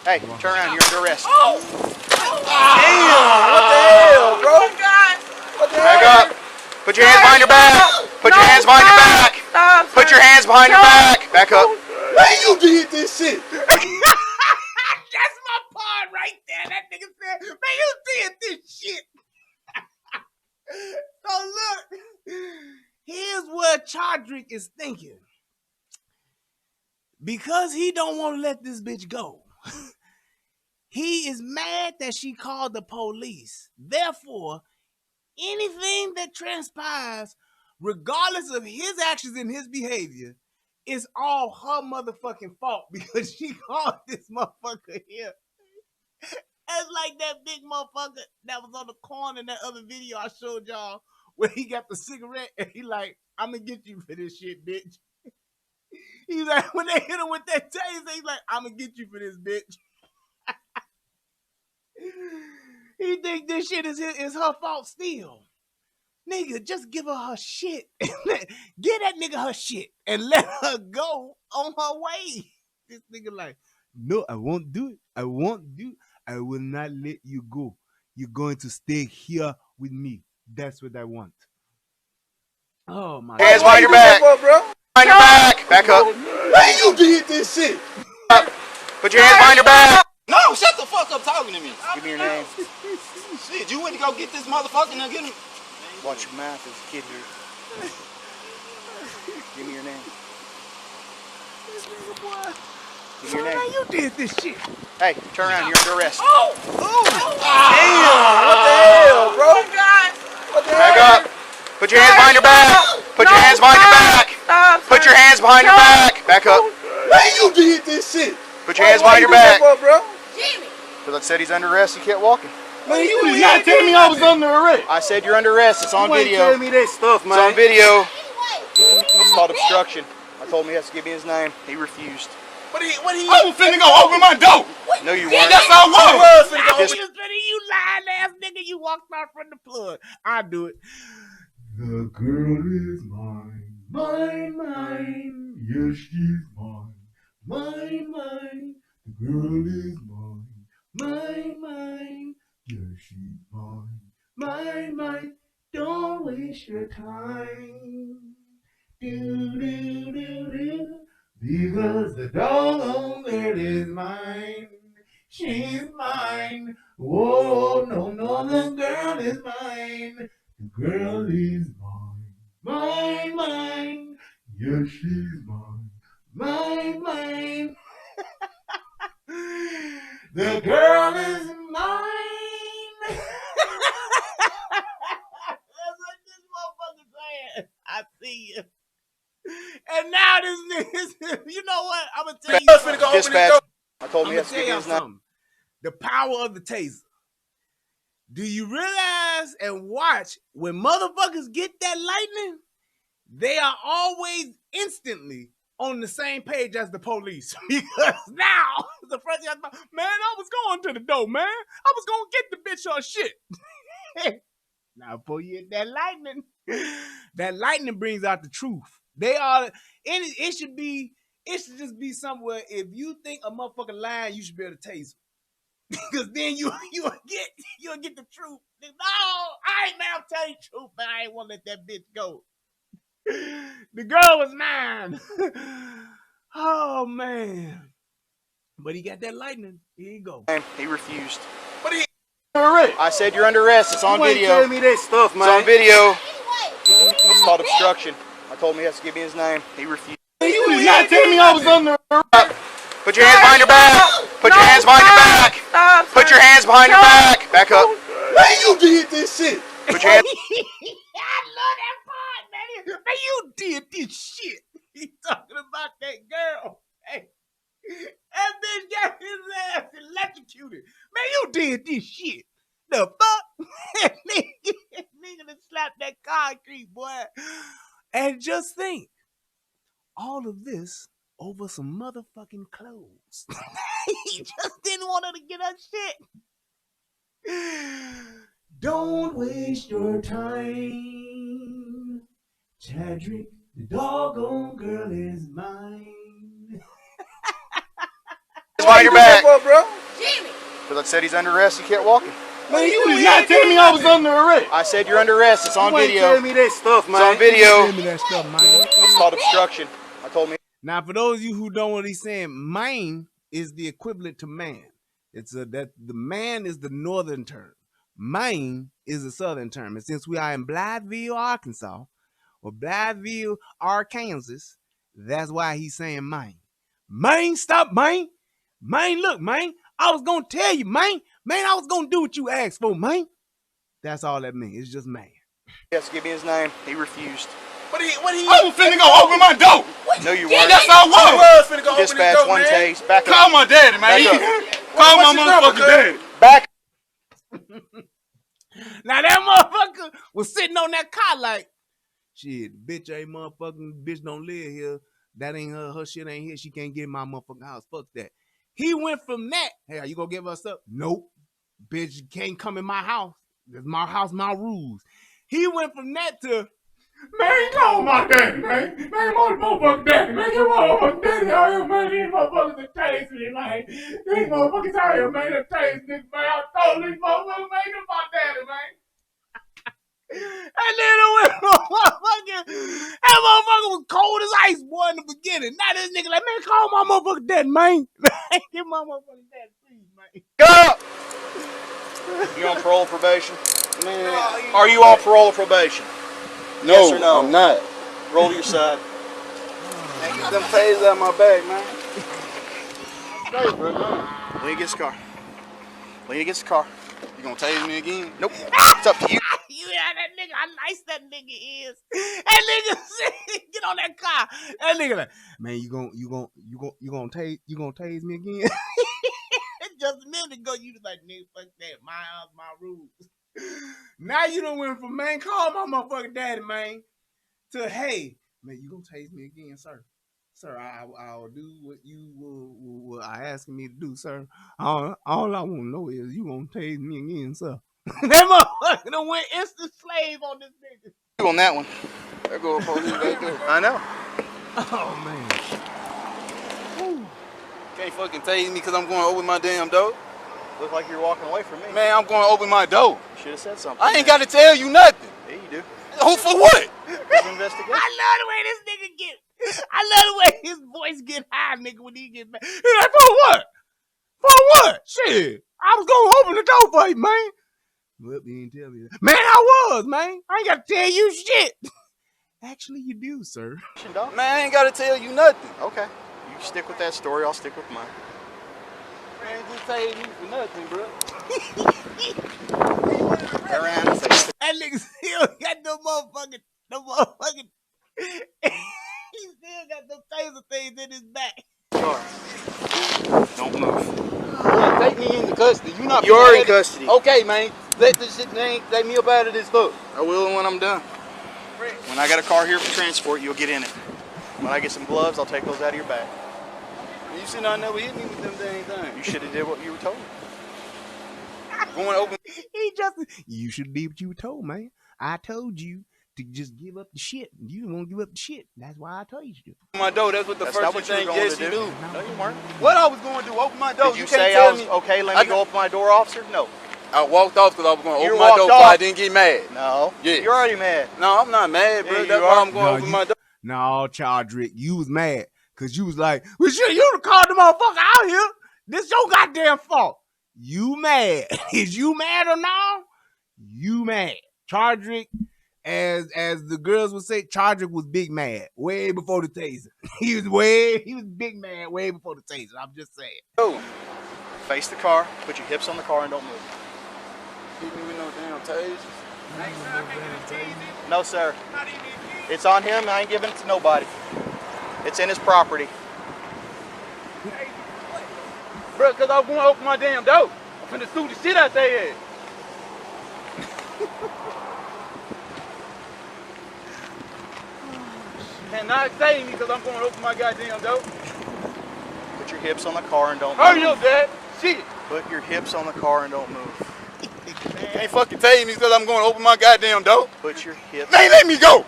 Speaker 3: Hey, turn around, you're under arrest.
Speaker 5: Oh!
Speaker 3: Damn, what the hell, bro?
Speaker 5: Oh, God!
Speaker 3: What the hell? Back up. Put your hands behind your back. Put your hands behind your back.
Speaker 5: Stop!
Speaker 3: Put your hands behind your back. Back up.
Speaker 4: Man, you did this shit.
Speaker 1: That's my part right there. That nigga said, man, you did this shit. So look, here's what Chardrick is thinking. Because he don't want to let this bitch go. He is mad that she called the police. Therefore, anything that transpires, regardless of his actions and his behavior, is all her motherfucking fault because she called this motherfucker here. It's like that big motherfucker that was on the corner in that other video I showed y'all where he got the cigarette and he like, I'm gonna get you for this shit, bitch. He's like, when they hit him with that taser, he's like, I'm gonna get you for this, bitch. He think this shit is her fault still. Nigga, just give her shit. Give that nigga her shit and let her go on her way. This nigga like, no, I won't do it. I won't do it. I will not let you go. You're going to stay here with me. That's what I want. Oh my
Speaker 3: Hands
Speaker 1: God.
Speaker 3: behind your back.
Speaker 4: For, bro?
Speaker 3: Behind your back. Back up.
Speaker 4: Man, you did this shit.
Speaker 3: Put your hands behind your back.
Speaker 4: No, shut the fuck up talking to me.
Speaker 3: Give me your name.
Speaker 4: Shit, you went to go get this motherfucker and get him.
Speaker 3: Watch your mouth, there's a kid here. Give me your name. Give me your name.
Speaker 1: Man, you did this shit.
Speaker 3: Hey, turn around, you're under arrest.
Speaker 5: Oh!
Speaker 4: Damn, what the hell, bro?
Speaker 5: Oh, God.
Speaker 4: What the
Speaker 3: Back
Speaker 4: hell?
Speaker 3: up. Put your hands behind your back. Put your hands behind your back.
Speaker 5: Stop.
Speaker 3: Put your hands behind your back. Back up.
Speaker 4: Man, you did this shit.
Speaker 3: Put your hands
Speaker 4: Why
Speaker 3: behind your
Speaker 4: you do that
Speaker 3: back.
Speaker 4: for, bro?
Speaker 5: Jimmy.
Speaker 3: Because I said he's under arrest, he kept walking.
Speaker 4: Man, you did not tell me I was under arrest.
Speaker 3: I said you're under arrest, it's on
Speaker 4: You ain't
Speaker 3: video.
Speaker 4: telling me that stuff, man.
Speaker 3: It's on video.
Speaker 5: Anyway.
Speaker 3: It's called obstruction. I told him he has to give me his name. He refused.
Speaker 4: I was finna go open my door.
Speaker 3: No, you weren't.
Speaker 4: That's how I was finna go
Speaker 1: You
Speaker 4: open.
Speaker 1: just you lying ass nigga, you walked out from the plug. I do it. The girl is mine, mine, yes she's mine, mine. The girl is mine, mine, yes she's mine. Don't waste your time. Do. Because the doggone girl is mine. She's mine. Whoa, no, the girl is mine. The girl is mine. Yes, she's mine. The girl is mine. That's what this motherfucker saying. I see you. And now this nigga, you know what? I'm gonna tell you something.
Speaker 3: Dispatch. I told him he
Speaker 1: I'm
Speaker 3: has
Speaker 1: gonna
Speaker 3: to give
Speaker 1: tell
Speaker 3: me
Speaker 1: y'all
Speaker 3: his name.
Speaker 1: something. The power of the taser. Do you realize and watch when motherfuckers get that lightning, they are always instantly on the same page as the police. Because now, the first thing I thought, man, I was going to the door, man. I was going to get the bitch her shit. Now, before you hit that lightning brings out the truth. It should just be somewhere, if you think a motherfucker lying, you should be able to tase him. Because then you'll get the truth. No, I ain't, man, I'm telling you the truth, man. I ain't want to let that bitch go. The girl was mine. Oh, man. But he got that lightning. Here you go.
Speaker 3: He refused.
Speaker 4: What are you arrest?
Speaker 3: I said you're under arrest. It's on
Speaker 4: You ain't
Speaker 3: video.
Speaker 4: telling me that stuff, man.
Speaker 3: It's on video.
Speaker 5: Anyway.
Speaker 3: It's called obstruction. I told him he has to give me his name. He refused.
Speaker 4: You did not tell me I was under arrest.
Speaker 3: Put your hands behind your back. Put your hands behind your back.
Speaker 5: Stop.
Speaker 3: Put your hands behind your back. Back up.
Speaker 4: Man, you did this shit.
Speaker 3: Put your hands.
Speaker 1: I love that part, man. Man, you did this shit. He talking about that girl. Hey, that bitch got his ass electrocuted. Man, you did this shit. The fuck? Nigga done slapped that concrete, boy. And just think, all of this over some motherfucking clothes. He just didn't want her to get her shit. Don't waste your time. Chardrick, the doggone girl is mine.
Speaker 3: Behind your back.
Speaker 4: For, bro?
Speaker 5: Jimmy.
Speaker 3: Because I said he's under arrest. He kept walking.
Speaker 4: Man, you did not tell me I was under arrest.
Speaker 3: I said you're under arrest. It's on
Speaker 4: You ain't
Speaker 3: video.
Speaker 4: telling me that stuff, man.
Speaker 3: It's on video.
Speaker 1: Give me that stuff, man.
Speaker 3: It's called obstruction. I told him.
Speaker 1: Now, for those of you who don't know what he's saying, mine is the equivalent to man. That the man is the northern term. Mine is the southern term. And since we are in Blytheville, Arkansas, or Blytheville, Arkansas, that's why he's saying mine. Mine, stop, mine. Mine, look, mine. I was gonna tell you, mine. Man, I was gonna do what you asked for, mine. That's all that means. It's just man.
Speaker 3: He has to give me his name. He refused.
Speaker 4: I was finna go open my door.
Speaker 3: No, you weren't.
Speaker 4: That's how I was finna go open
Speaker 3: Dispatch
Speaker 4: this door,
Speaker 3: one
Speaker 4: man.
Speaker 3: tase. Back
Speaker 4: Call
Speaker 3: up.
Speaker 4: my daddy, man.
Speaker 3: Back
Speaker 4: Call my
Speaker 3: up.
Speaker 4: motherfucking daddy.
Speaker 3: Back.
Speaker 1: Now that motherfucker was sitting on that car like, shit, bitch ain't motherfucking, bitch don't live here. That ain't her shit ain't here. She can't get in my motherfucking house. Fuck that. He went from that, hey, are you gonna give us up? Nope. bitch, you can't come in my house. This is my house, my rules. He went from that to, man, call my daddy, man. Man, my motherfucking daddy, man. Get my motherfucking daddy out here, man. These motherfuckers that tase me, man. These motherfuckers out here, man, that tase this, man. I told these motherfuckers, man, get my daddy, man. And then it went that motherfucker was cold as ice, boy, in the beginning. Now this nigga like, man, call my motherfucking daddy, man. Get my motherfucking daddy, please, man.
Speaker 3: Go up! You on parole or probation?
Speaker 5: Man,
Speaker 3: Are you on parole or probation?
Speaker 5: no,
Speaker 3: Yes or no?
Speaker 5: I'm not.
Speaker 3: Roll to your side.
Speaker 5: Man, get them tasers out of my bag, man. Straight, bro.
Speaker 3: Lean against the car. Lean against the car.
Speaker 5: You gonna tase me again?
Speaker 3: Nope. It's up to you.
Speaker 1: You hear that nigga? How nice that nigga is. That nigga said, get on that car. That nigga like, man, you gonna tase me again? Just a minute ago, you was like, nigga, fuck that. My house, my rules. Now you done went from, man, call my motherfucking daddy, man, to, hey, man, you gonna tase me again, sir? Sir, I'll do what you were asking me to do, sir. All I want to know is you gonna tase me again, sir. That motherfucker done went instant slave on this nigga.
Speaker 3: You on that one.
Speaker 5: There go a police right there.
Speaker 3: I know.
Speaker 1: Oh, man.
Speaker 5: Can't fucking tase me because I'm going to open my damn door.
Speaker 3: Look like you're walking away from me.
Speaker 5: Man, I'm going to open my door.
Speaker 3: You should have said something.
Speaker 5: I ain't got to tell you nothing.
Speaker 3: Yeah, you do.
Speaker 5: Who for what?
Speaker 3: It's investigation.
Speaker 1: I love the way this nigga get. I love the way his voice get high, nigga, when he get back. He's like, for what? For what? Shit. I was gonna open the door for you, man. Well, you didn't tell me that. Man, I was, man. I ain't got to tell you shit. Actually, you do, sir.
Speaker 5: Man, I ain't got to tell you nothing.
Speaker 3: Okay. You stick with that story, I'll stick with mine.
Speaker 5: Man, just tase me for nothing, bro.
Speaker 3: Turn around and say,
Speaker 1: That nigga still got no motherfucking. He still got them taser things in his back.
Speaker 3: don't move.
Speaker 5: Bro, take me into custody.
Speaker 3: You're in custody.
Speaker 5: Okay, man. Let this shit, man, take me up out of this book. I will when I'm done.
Speaker 3: When I got a car here for transport, you'll get in it. When I get some gloves, I'll take those out of your bag.
Speaker 5: You should not never hit me with them dang things.
Speaker 3: You should have did what you were told.
Speaker 5: Going to open.
Speaker 1: You should do what you were told, man. I told you to just give up the shit. You didn't want to give up the shit. That's why I told you to do.
Speaker 5: My door, that's what the
Speaker 3: That's not
Speaker 5: first
Speaker 3: what you
Speaker 5: thing
Speaker 3: were going
Speaker 5: yes
Speaker 3: to
Speaker 5: you
Speaker 3: do.
Speaker 5: do.
Speaker 3: No, you weren't.
Speaker 5: What I was going to do, open my door.
Speaker 3: Did you
Speaker 5: can't
Speaker 3: say
Speaker 5: tell
Speaker 3: I was
Speaker 5: me.
Speaker 3: okay? Let me go open my door, officer? No.
Speaker 5: I walked off because I was going to
Speaker 3: You
Speaker 5: open my
Speaker 3: walked
Speaker 5: door before I
Speaker 3: off.
Speaker 5: didn't get mad.
Speaker 3: No.
Speaker 5: Yes.
Speaker 3: You're already mad.
Speaker 5: No, I'm not mad, bro.
Speaker 3: Yeah,
Speaker 5: That's
Speaker 3: you
Speaker 5: why
Speaker 3: are.
Speaker 5: I'm going to open my door.
Speaker 1: No, Chardrick, you was mad because you was like, well, shit, you done called the motherfucker out here. This your goddamn fault. You mad. Is you mad or no? You mad. Chardrick, as the girls would say, Chardrick was big mad way before the taser. He was big mad way before the taser. I'm just saying.
Speaker 5: Oh,
Speaker 3: Face the car, put your hips on the car, and don't move.
Speaker 5: hit me with no damn tasers.
Speaker 3: No, sir. It's on him. I ain't giving it to nobody. It's in his property.
Speaker 5: Bro, because I was going to open my damn door. I'm finna sue the shit out their ass. Cannot save me because I'm going to open my goddamn door.
Speaker 3: Put your hips on the car and don't
Speaker 5: Hurry
Speaker 3: move.
Speaker 5: up, Dad. Shit.
Speaker 3: Put your hips on the car and don't move.
Speaker 5: Can't fucking tase me because I'm going to open my goddamn door.
Speaker 3: Put your hips.
Speaker 5: Man, let me go.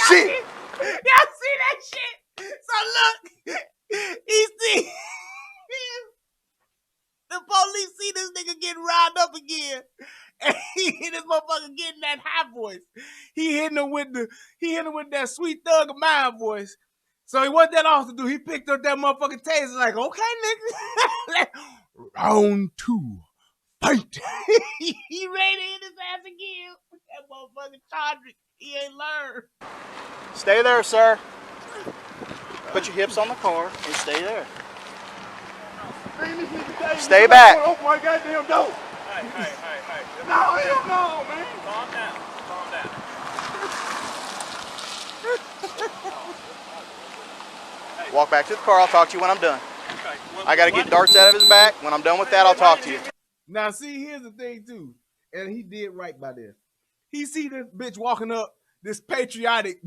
Speaker 1: Shit. Y'all see that shit? So look, he see the police see this nigga getting riled up again. And he hit this motherfucker getting that high voice. He hitting him with that sweet thug of mine voice. So what that officer do? He picked up that motherfucking taser like, okay, nigga. Round 2. Fight. He ready to hit his ass again. That motherfucking Chardrick, he ain't learned.
Speaker 3: Stay there, sir. Put your hips on the car and stay there. Stay back.
Speaker 5: I'm going to open my goddamn door.
Speaker 4: Hey.
Speaker 5: No, hell no, man.
Speaker 4: Calm down.
Speaker 3: Walk back to the car. I'll talk to you when I'm done.
Speaker 4: Okay.
Speaker 3: I got to get darts out of his back. When I'm done with that, I'll talk to you.
Speaker 1: Now, see, here's the thing, too. And he did right by this. He see this bitch walking up, this patriotic,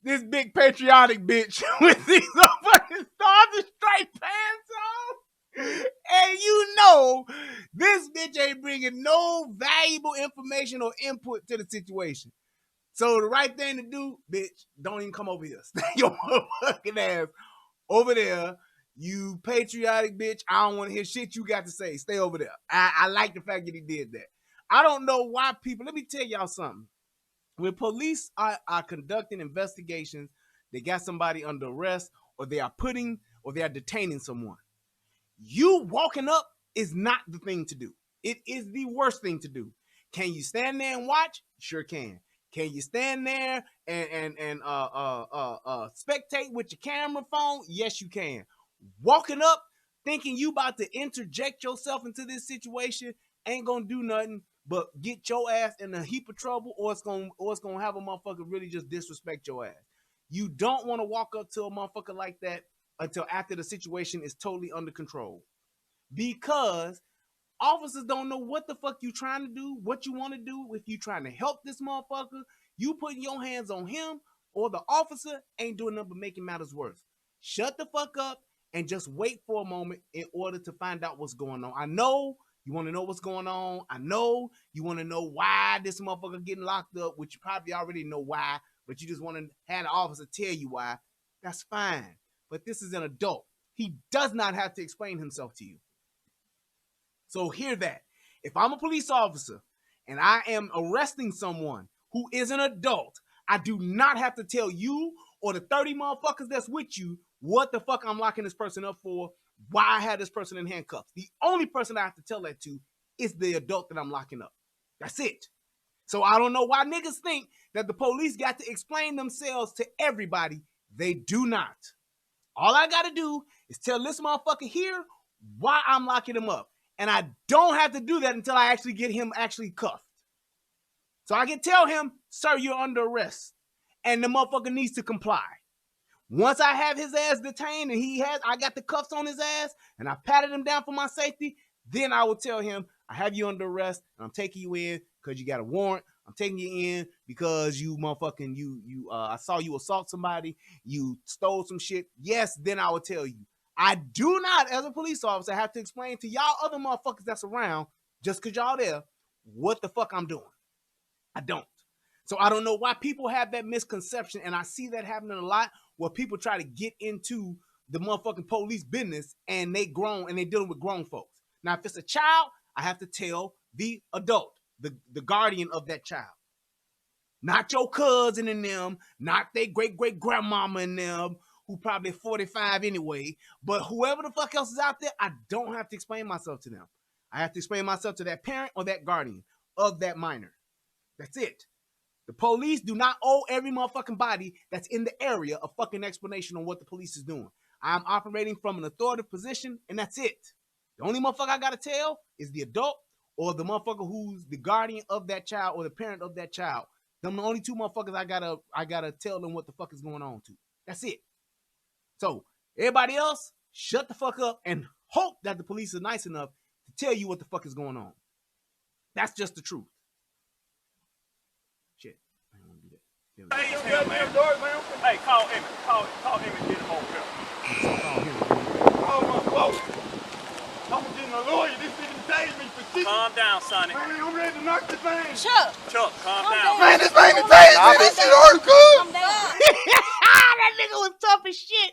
Speaker 1: this big patriotic bitch with these fucking stars and striped pants on. And you know, this bitch ain't bringing no valuable information or input to the situation. So the right thing to do, bitch, don't even come over here. Stay your motherfucking ass over there. You patriotic bitch. I don't want to hear shit you got to say. Stay over there. I like the fact that he did that. I don't know why people, let me tell y'all something. When police are conducting investigations, they got somebody under arrest, or they are detaining someone. You walking up is not the thing to do. It is the worst thing to do. Can you stand there and watch? Sure can. Can you stand there and spectate with your camera phone? Yes, you can. Walking up, thinking you about to interject yourself into this situation ain't gonna do nothing but get your ass in a heap of trouble, or it's gonna have a motherfucker really just disrespect your ass. You don't want to walk up to a motherfucker like that until after the situation is totally under control, because officers don't know what the fuck you trying to do, what you want to do. If you trying to help this motherfucker, you putting your hands on him or the officer ain't doing nothing but making matters worse. Shut the fuck up and just wait for a moment in order to find out what's going on. I know you want to know what's going on. I know you want to know why this motherfucker getting locked up, which you probably already know why, but you just want to have the officer tell you why. That's fine. But this is an adult. He does not have to explain himself to you. So hear that. If I'm a police officer and I am arresting someone who is an adult, I do not have to tell you or the 30 motherfuckers that's with you what the fuck I'm locking this person up for, why I had this person in handcuffs. The only person I have to tell that to is the adult that I'm locking up. That's it. So I don't know why niggas think that the police got to explain themselves to everybody. They do not. All I got to do is tell this motherfucker here why I'm locking him up. And I don't have to do that until I actually get him actually cuffed. So I can tell him, sir, you're under arrest. And the motherfucker needs to comply. Once I have his ass detained and I got the cuffs on his ass and I patted him down for my safety, then I will tell him, I have you under arrest and I'm taking you in because you got a warrant. I'm taking you in because you motherfucking, I saw you assault somebody. You stole some shit. Yes, then I will tell you. I do not, as a police officer, have to explain to y'all other motherfuckers that's around, just because y'all there, what the fuck I'm doing. I don't. So I don't know why people have that misconception, and I see that happening a lot, where people try to get into the motherfucking police business, and they grown, and they dealing with grown folks. Now, if it's a child, I have to tell the adult, the guardian of that child. Not your cousin and them, not their great-great-grandmama and them, who probably 45 anyway, but whoever the fuck else is out there, I don't have to explain myself to them. I have to explain myself to that parent or that guardian of that minor. That's it. The police do not owe every motherfucking body that's in the area a fucking explanation on what the police is doing. I'm operating from an authoritative position, and that's it. The only motherfucker I gotta tell is the adult or the motherfucker who's the guardian of that child or the parent of that child. Them the only two motherfuckers I gotta tell them what the fuck is going on to. That's it. So everybody else, shut the fuck up and hope that the police are nice enough to tell you what the fuck is going on. That's just the truth. Shit. I don't want to do that.
Speaker 6: Hey, call Emmett. Call Emmett and get him over here.
Speaker 1: Call him.
Speaker 4: Oh, my fault. I'm getting a lawyer. This nigga tased me for shit.
Speaker 6: Calm down, Sonny.
Speaker 4: Man, I'm ready to knock this thing.
Speaker 7: Chuck,
Speaker 6: Calm down.
Speaker 4: Man, this man tased me. This shit hurt, cuz.
Speaker 7: calm down.
Speaker 1: That nigga was tough as shit.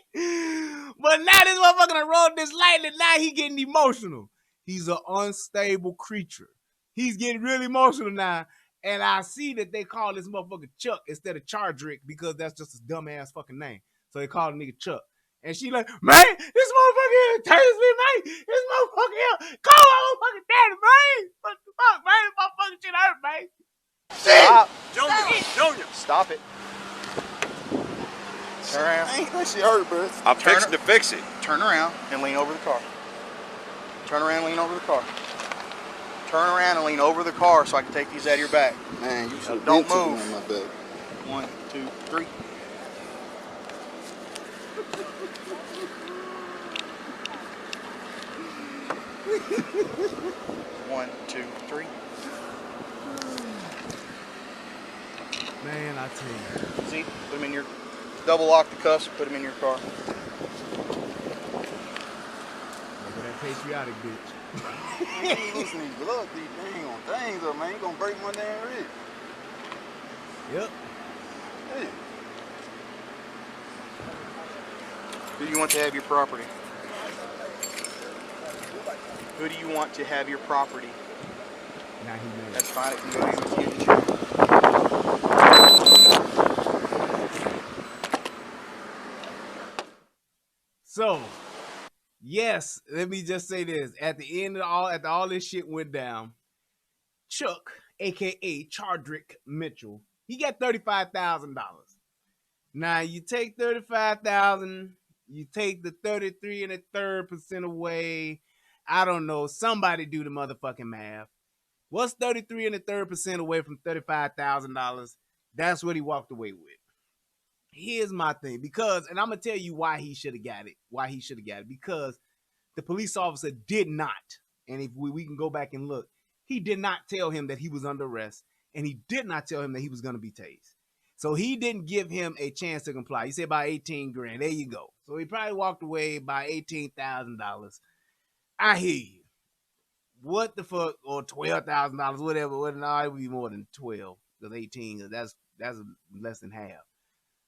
Speaker 1: But now this motherfucker done rolled this lightly. Now he getting emotional. He's an unstable creature. He's getting really emotional now. And I see that they call this motherfucker Chuck instead of Chardrick because that's just a dumbass fucking name. So they call the nigga Chuck. And she like, man, this motherfucker here tased me, man. This motherfucker here. Call my motherfucking daddy, man. What the fuck, man? This motherfucking shit hurt, man.
Speaker 3: Stop.
Speaker 6: Junior.
Speaker 3: Stop it. Turn around.
Speaker 4: Ain't that shit hurt, bro.
Speaker 6: I'm fixing to fix it.
Speaker 3: Turn around and lean over the car. Turn around and lean over the car. Turn around and lean over the car so I can take these out of your back.
Speaker 4: Man, you should
Speaker 3: Don't move.
Speaker 4: on my back.
Speaker 3: 1, 2, 3. One, 2, 3.
Speaker 1: Man, I tell you.
Speaker 3: See, put them in your, double lock the cuffs, put them in your car.
Speaker 1: patriotic bitch.
Speaker 5: Man, you ain't listening to blood thief. They ain't gonna things up, man. You gonna break my damn wrist.
Speaker 1: Yep.
Speaker 5: Hey.
Speaker 3: Who do you want to have your property? Who do you want to have your property?
Speaker 1: Now he mad.
Speaker 3: That's fine. It can go to you in the future.
Speaker 1: So, yes, let me just say this. At the end of after all this shit went down, Chuck, aka Chardrick Mitchell, he got $35,000. Now you take $35,000, you take the 33 1/3% away. I don't know. Somebody do the motherfucking math. What's 33 1/3% away from $35,000? That's what he walked away with. Here's my thing, because, and I'm gonna tell you why he should have got it. Because the police officer did not, and if we can go back and look, he did not tell him that he was under arrest, and he did not tell him that he was gonna be tased. So he didn't give him a chance to comply. He said about 18 grand. There you go. So he probably walked away by $18,000. I hear you. What the fuck, or $12,000, whatever. Well, no, it would be more than 12, because 18, that's less than half.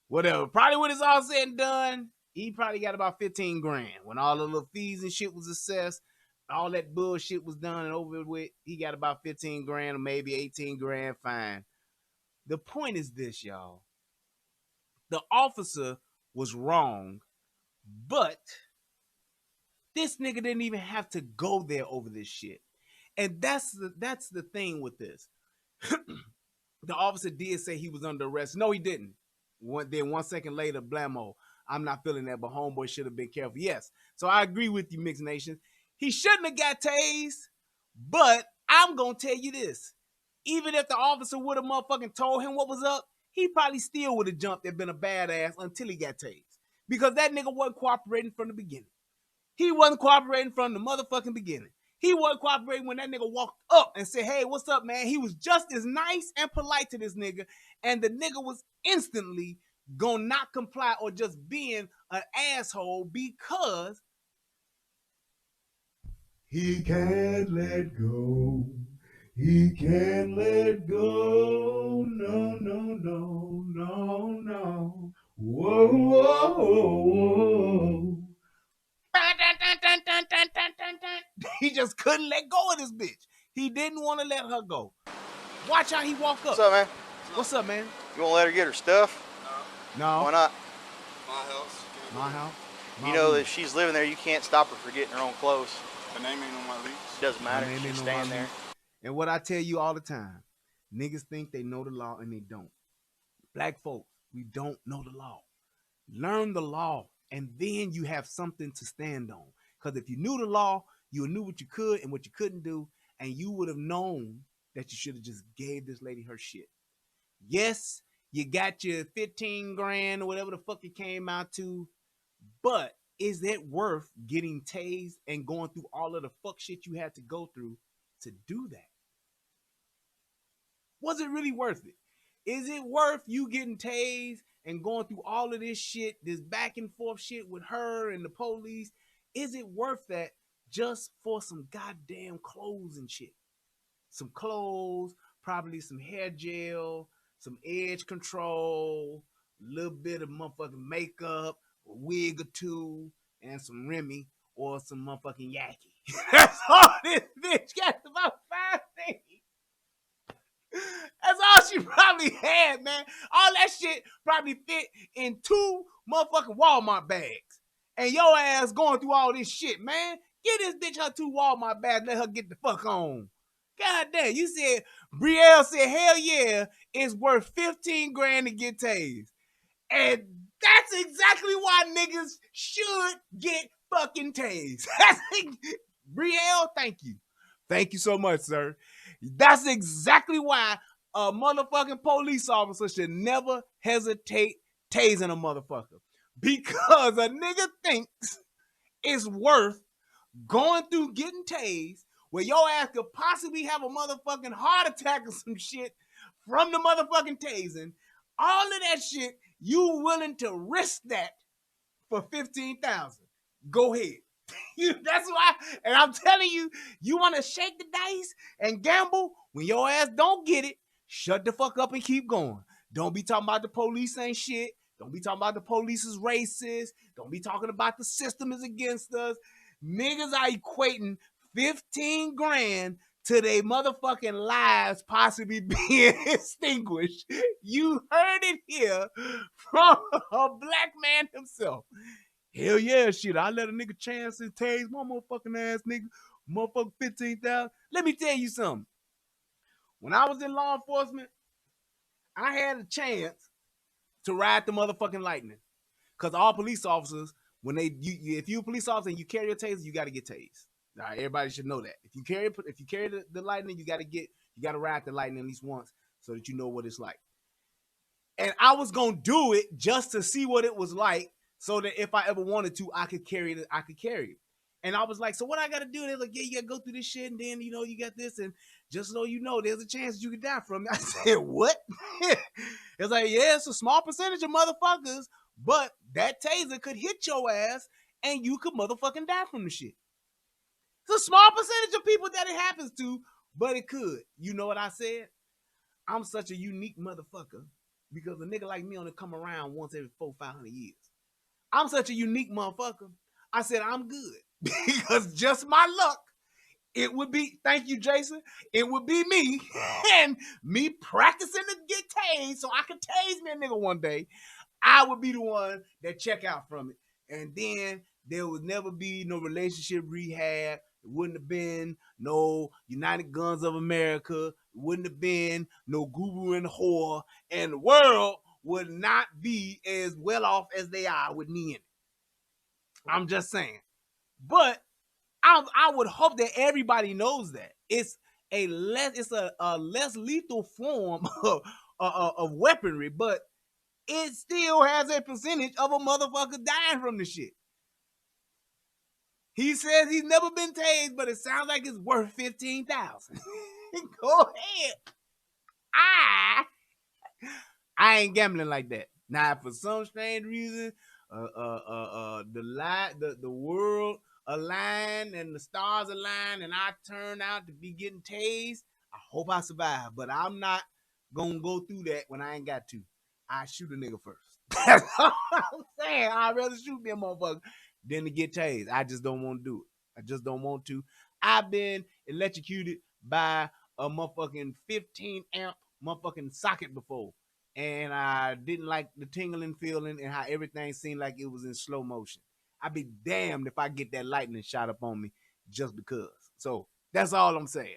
Speaker 1: Whatever. Probably when it's all said and done, he probably got about 15 grand. When all the little fees and shit was assessed, all that bullshit was done and over with, he got about 15 grand or maybe 18 grand fine. The point is this, y'all. The officer was wrong, but this nigga didn't even have to go there over this shit. And that's the thing with this. The officer did say he was under arrest. No, he didn't. Then 1 second later, blammo. I'm not feeling that, but homeboy should have been careful. Yes. So I agree with you, Mixed Nation. He shouldn't have got tased, but I'm going to tell you this. Even if the officer would have motherfucking told him what was up, he probably still would have jumped and been a badass until he got tased. Because that nigga wasn't cooperating from the beginning. He wasn't cooperating from the motherfucking beginning. He wasn't cooperating when that nigga walked up and said, hey, what's up, man? He was just as nice and polite to this nigga, and the nigga was instantly gonna not comply or just being an asshole because he can't let go. He can't let go. No, no, no, no, no. Whoa, whoa, whoa. He just couldn't let go of this bitch. He didn't want to let her go. Watch how he walk up.
Speaker 3: What's up, man?
Speaker 1: What's up, man?
Speaker 3: You won't let her get her stuff?
Speaker 1: No.
Speaker 3: Why not?
Speaker 5: My house.
Speaker 1: My house?
Speaker 3: You know that if she's living there, you can't stop her from getting her own clothes.
Speaker 5: Her name ain't on my lease.
Speaker 3: Doesn't matter.
Speaker 1: name
Speaker 3: She's
Speaker 1: ain't on
Speaker 3: staying
Speaker 1: my
Speaker 3: there.
Speaker 1: lease. And what I tell you all the time, niggas think they know the law and they don't. Black folks, we don't know the law. Learn the law, and then you have something to stand on. Because if you knew the law, you knew what you could and what you couldn't do, and you would have known that you should have just gave this lady her shit. Yes, you got your 15 grand or whatever the fuck it came out to, but is it worth getting tased and going through all of the fuck shit you had to go through to do that? Was it really worth it? Is it worth you getting tased and going through all of this shit, this back and forth shit with her and the police? Is it worth that just for some goddamn clothes and shit? Some clothes, probably some hair gel, some edge control, a little bit of motherfucking makeup, a wig or two, and some Remy or some motherfucking Yaki. That's all this bitch got, about 5 things. That's all she probably had, man. All that shit probably fit in 2 motherfucking Walmart bags. And your ass going through all this shit, man. Get this bitch her 2 Walmart bags, let her get the fuck on. God damn, you said, Brielle said, hell yeah, it's worth 15 grand to get tased. And that's exactly why niggas should get fucking tased. Brielle, thank you. Thank you so much, sir. That's exactly why a motherfucking police officer should never hesitate tasing a motherfucker. Because a nigga thinks it's worth going through getting tased where your ass could possibly have a motherfucking heart attack or some shit from the motherfucking tasing. All of that shit, you willing to risk that for $15,000. Go ahead. That's why, and I'm telling you, you want to shake the dice and gamble when your ass don't get it. Shut the fuck up and keep going. Don't be talking about the police ain't shit. Don't be talking about the police is racist. Don't be talking about the system is against us. Niggas are equating 15 grand to their motherfucking lives possibly being extinguished. You heard it here from a black man himself. Hell yeah, shit. I let a nigga chance and tase my motherfucking ass nigga. Motherfucking 15,000. Let me tell you something. When I was in law enforcement, I had a chance to ride the motherfucking lightning. Cause all police officers, when if you a police officer and you carry a taser, you gotta get tased. All right, everybody should know that. If you carry the lightning, you gotta ride the lightning at least once so that you know what it's like. And I was gonna do it just to see what it was like, so that if I ever wanted to, I could carry it. And I was like, so what I gotta do? They're like, yeah, you gotta go through this shit, and then you got this, and just so you know, there's a chance that you could die from it. I said, what? It's like, yeah, it's a small percentage of motherfuckers, but that taser could hit your ass, and you could motherfucking die from the shit. It's a small percentage of people that it happens to, but it could. You know what I said? I'm such a unique motherfucker because a nigga like me only come around once every 400-500 years. I'm such a unique motherfucker. I said I'm good because just my luck, it would be, thank you, Jason, it would be me and me practicing to get tased so I could tase me a nigga one day. I would be the one that check out from it. And then there would never be no relationship rehab. It wouldn't have been no United Guns of America. It wouldn't have been no guru and whore. And the world would not be as well off as they are with me in it. I'm just saying. But I would hope that everybody knows that. It's a less lethal form of weaponry, but it still has a percentage of a motherfucker dying from the shit. He says he's never been tased, but it sounds like it's worth 15,000. Go ahead. I ain't gambling like that. Now, for some strange reason, the world aligned and the stars aligned, and I turn out to be getting tased, I hope I survive. But I'm not gonna go through that when I ain't got to. I shoot a nigga first. That's all I'm saying. I'd rather shoot me a motherfucker than to get tased. I just don't want to do it. I just don't want to. I've been electrocuted by a motherfucking 15 amp motherfucking socket before. And I didn't like the tingling feeling and how everything seemed like it was in slow motion. I'd be damned if I get that lightning shot up on me just because. So that's all I'm saying.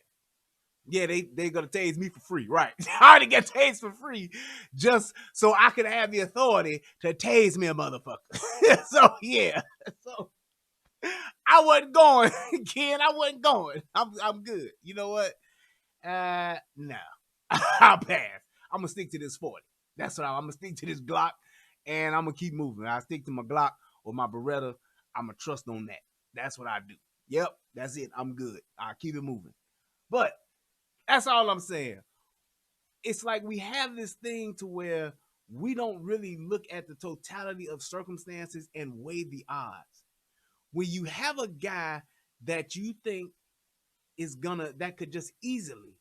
Speaker 1: Yeah, they gonna tase me for free, right? I already get tased for free just so I could have the authority to tase me a motherfucker. So yeah, so I wasn't going, Ken. I wasn't going. I'm good. You know what? No, I'll pass. I'm gonna stick to this 40. That's what I'm gonna stick to this Glock, and I'm gonna keep moving. I stick to my Glock or my Beretta. I'm gonna trust on that. That's what I do. Yep, that's it. I'm good. I'll keep it moving. But that's all I'm saying. It's like we have this thing to where we don't really look at the totality of circumstances and weigh the odds. When you have a guy that you think that could just easily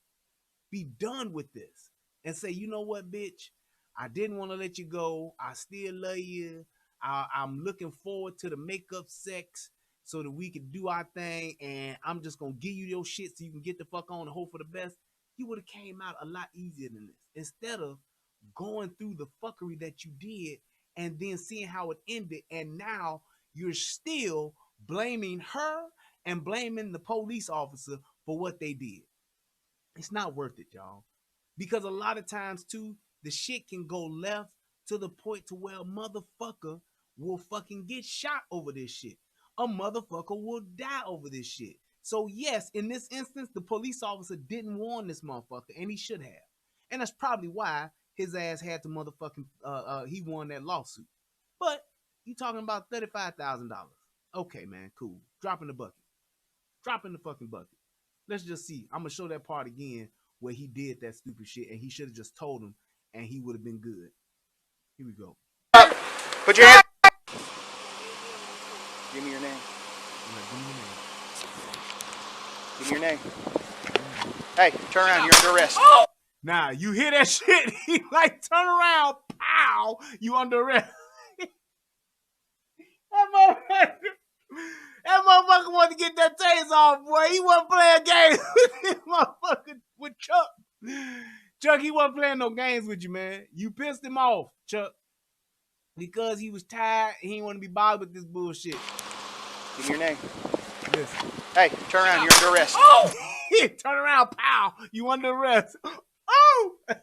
Speaker 1: be done with this and say, you know what, bitch, I didn't want to let you go. I still love you. I'm looking forward to the makeup sex so that we can do our thing, and I'm just going to give you your shit so you can get the fuck on and hope for the best. You would have came out a lot easier than this. Instead of going through the fuckery that you did and then seeing how it ended, and now you're still blaming her and blaming the police officer for what they did. It's not worth it, y'all. Because a lot of times, too, the shit can go left to the point to where a motherfucker will fucking get shot over this shit. A motherfucker will die over this shit. So yes, in this instance, the police officer didn't warn this motherfucker, and he should have. And that's probably why his ass had to motherfucking, he won that lawsuit. But you talking about $35,000. Okay, man, cool. Drop in the bucket. Drop in the fucking bucket. Let's just see. I'm going to show that part again where he did that stupid shit, and he should have just told him, and he would have been good. Here we go.
Speaker 3: Put your hand. Give me your name. Give me your name. Hey, turn around. You're under arrest.
Speaker 1: Nah, you hear that shit? He like turn around, pow, you under arrest. That motherfucker wanted to get that taser off, boy. He wasn't playing games with this motherfucker with Chuck. Chuck, he wasn't playing no games with you, man. You pissed him off, Chuck. Because he was tired and he didn't want to be bothered with this bullshit.
Speaker 3: Give me your name.
Speaker 1: Listen.
Speaker 3: Hey, turn around. You're under arrest.
Speaker 1: Oh! Turn around, pow. You under arrest. Oh!
Speaker 3: Damn!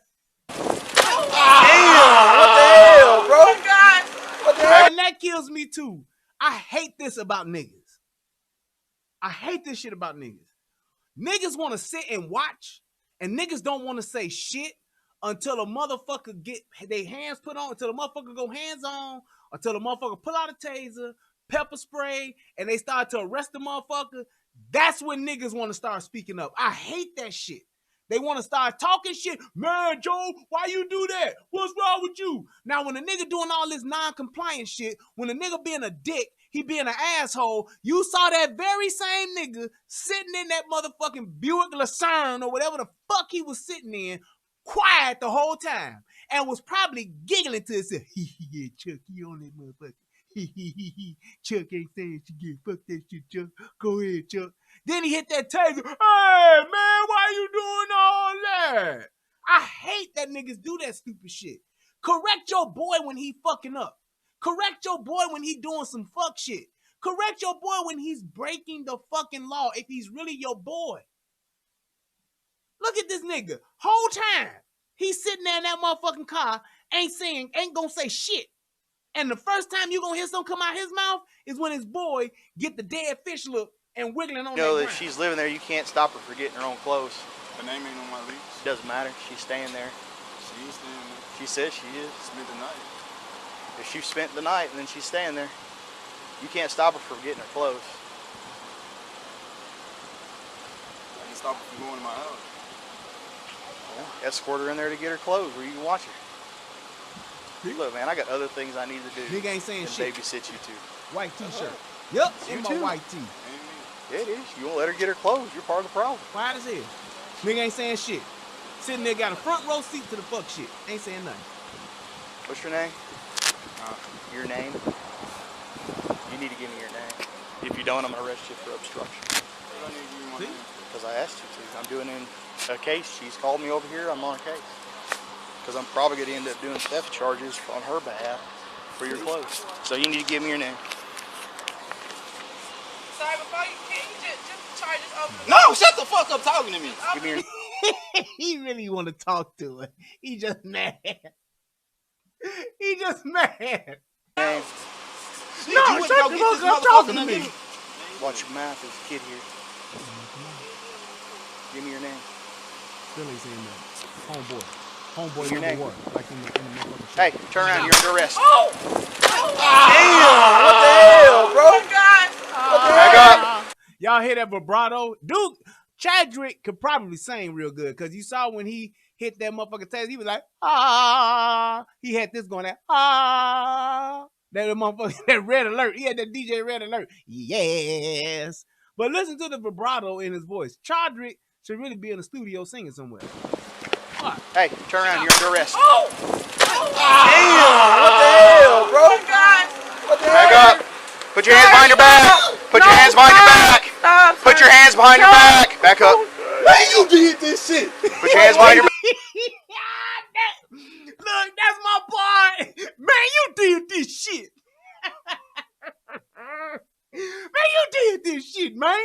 Speaker 3: What the hell, bro?
Speaker 1: Oh, God.
Speaker 3: What the hell?
Speaker 1: And that kills me, too. I hate this about niggas. I hate this shit about niggas. Niggas want to sit and watch, and niggas don't want to say shit until a motherfucker get their hands put on, until the motherfucker go hands on, until the motherfucker pull out a taser, pepper spray, and they start to arrest the motherfucker. That's when niggas want to start speaking up. I hate that shit. They want to start talking shit. Man, Joe, why you do that? What's wrong with you? Now, when a nigga doing all this non-compliant shit, when a nigga being a dick, he being an asshole, you saw that very same nigga sitting in that motherfucking Buick Lucerne or whatever the fuck he was sitting in, quiet the whole time, and was probably giggling to himself. Yeah, Chuck, you on that motherfucker. Chuck ain't saying shit. Fuck that shit, Chuck. Go ahead, Chuck. Then he hit that taser. Hey, man, why you doing all that? I hate that niggas do that stupid shit. Correct your boy when he fucking up. Correct your boy when he doing some fuck shit. Correct your boy when he's breaking the fucking law if he's really your boy. Look at this nigga. Whole time, he's sitting there in that motherfucking car, ain't gonna say shit. And the first time you gonna hear something come out his mouth is when his boy get the dead fish look and wiggling on that ground.
Speaker 3: If she's living there, you can't stop her from getting her own clothes.
Speaker 4: Her name ain't on my lease.
Speaker 3: Doesn't matter. She's staying there.
Speaker 4: She ain't staying there.
Speaker 3: She says she is.
Speaker 4: Spent the night.
Speaker 3: If she spent the night and then she's staying there, you can't stop her from getting her clothes.
Speaker 4: I can stop her from going to my house.
Speaker 3: Yeah, escort her in there to get her clothes where you can watch her. Look, man, I got other things I need to do.
Speaker 1: Nigga ain't saying shit.
Speaker 3: Babysit you two.
Speaker 1: White t-shirt. Yep,
Speaker 3: You
Speaker 1: in my
Speaker 3: too.
Speaker 1: white tee.
Speaker 3: Yeah, it is. You won't let her get her clothes. You're part of the problem.
Speaker 1: Quiet as hell. Nigga ain't saying shit. Sitting there got a front row seat to the fuck shit. Ain't saying nothing.
Speaker 3: What's your name? Your name? You need to give me your name. If you don't, I'm going to arrest you for obstruction.
Speaker 4: I need to give you my name.
Speaker 3: Because I asked you to. I'm doing a case. She's called me over here. I'm on a case. Because I'm probably going to end up doing theft charges on her behalf for your clothes. So you need to give me your name.
Speaker 7: Sorry, before you can you just charge this over the
Speaker 4: No, shut the fuck up talking to me.
Speaker 3: Give me your
Speaker 1: He really want to talk to her. He just mad. He just mad.
Speaker 3: name.
Speaker 1: No, shut the fuck up talking to me.
Speaker 3: Watch your mouth. There's a kid here. Give me your name.
Speaker 1: Still ain't saying nothing. Homeboy. Homeboy
Speaker 3: Your
Speaker 1: number
Speaker 3: name.
Speaker 1: one. Like in the motherfucking
Speaker 3: Hey,
Speaker 1: shit.
Speaker 3: turn around. You're under arrest.
Speaker 7: Oh!
Speaker 3: Damn! What the hell, bro?
Speaker 7: Oh, God!
Speaker 3: Back up.
Speaker 1: Y'all hear that vibrato? Dude, Chardrick could probably sing real good because you saw when he hit that motherfucking taser, he was like, ah. He had this going there, ah. That motherfucker, that red alert. He had that DJ red alert. Yes. But listen to the vibrato in his voice. Chardrick should really be in the studio singing somewhere. What?
Speaker 3: Hey, turn around. You're under arrest.
Speaker 7: Oh!
Speaker 3: Damn! What the hell, bro?
Speaker 7: Oh, God!
Speaker 3: What the hell? Back up. Put your hands behind your back. Put your hands behind your back.
Speaker 7: Stop!
Speaker 3: Put your hands behind your back. Back up.
Speaker 4: Man, you did this shit.
Speaker 3: Put your hands behind your back.
Speaker 1: Look, that's my boy. Man, you did this shit. Man, you did this shit, man.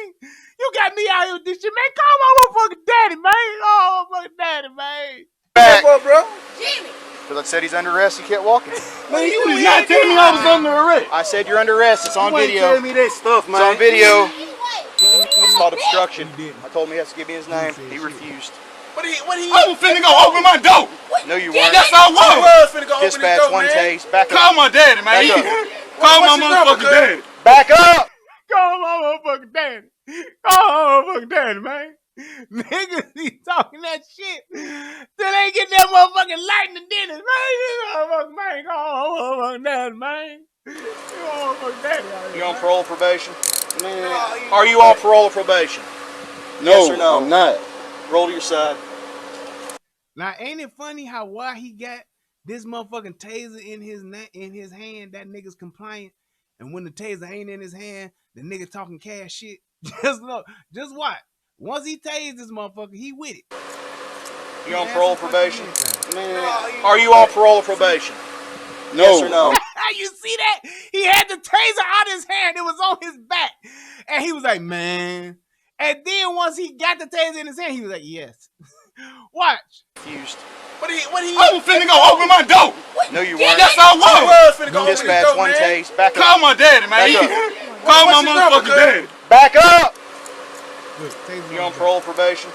Speaker 1: You got me out here with this shit, man. Call my motherfucking daddy, man. Oh, motherfucking daddy, man.
Speaker 3: Back.
Speaker 5: What, bro?
Speaker 7: Jimmy!
Speaker 3: Because I said he's under arrest. He kept walking.
Speaker 4: Man, you did not tell me I was under arrest.
Speaker 3: I said you're under arrest. It's on
Speaker 4: You ain't
Speaker 3: video.
Speaker 4: telling me that stuff, man.
Speaker 3: It's on video.
Speaker 7: Anyway,
Speaker 3: It's called obstruction.
Speaker 1: He didn't.
Speaker 3: I told him he has to give me his name.
Speaker 1: said
Speaker 3: He
Speaker 1: shit.
Speaker 3: refused.
Speaker 4: I was finna go open my door.
Speaker 3: No, you
Speaker 4: Yeah,
Speaker 3: weren't.
Speaker 4: that's how I was finna go open this
Speaker 3: Dispatch
Speaker 4: door,
Speaker 3: one
Speaker 4: man.
Speaker 3: tase. Back
Speaker 4: Call
Speaker 3: up.
Speaker 4: my daddy, man.
Speaker 3: Back up.
Speaker 4: Call my
Speaker 5: What's your number,
Speaker 4: motherfucking daddy.
Speaker 3: Back up.
Speaker 1: Call my motherfucking daddy. Call my motherfucking daddy, man. Niggas be talking that shit. Still ain't getting that motherfucking lightning dentist, man. This motherfucking man. Call my motherfucking daddy, man.
Speaker 3: You on parole or probation?
Speaker 5: Man,
Speaker 3: Are you on parole or probation?
Speaker 5: no,
Speaker 3: Yes or no?
Speaker 5: I'm not.
Speaker 3: Roll to your side.
Speaker 1: Now, ain't it funny how why he got this motherfucking taser in his hand? That nigga's compliant, and when the taser ain't in his hand, the nigga talking cash shit. Just look, just watch. Once he tased this motherfucker, he with it.
Speaker 3: You on parole or probation?
Speaker 5: Man,
Speaker 3: Are you on parole or probation?
Speaker 5: no,
Speaker 3: Yes or no?
Speaker 1: You see that? He had the taser out his hand. It was on his back, and he was like, "Man." And then once he got the taser in his hand, he was like, "Yes." Watch.
Speaker 3: Confused.
Speaker 4: What he I was finna go open my door.
Speaker 3: No, you weren't.
Speaker 4: Yes, I was finna go open his
Speaker 3: Dispatch,
Speaker 4: door,
Speaker 3: one
Speaker 4: man.
Speaker 3: tase. Back up.
Speaker 4: Call my daddy, man.
Speaker 3: Back
Speaker 4: Call my motherfucking daddy.
Speaker 3: Back up.
Speaker 1: Look, taser
Speaker 3: You
Speaker 1: on
Speaker 3: on
Speaker 1: his
Speaker 3: parole or probation?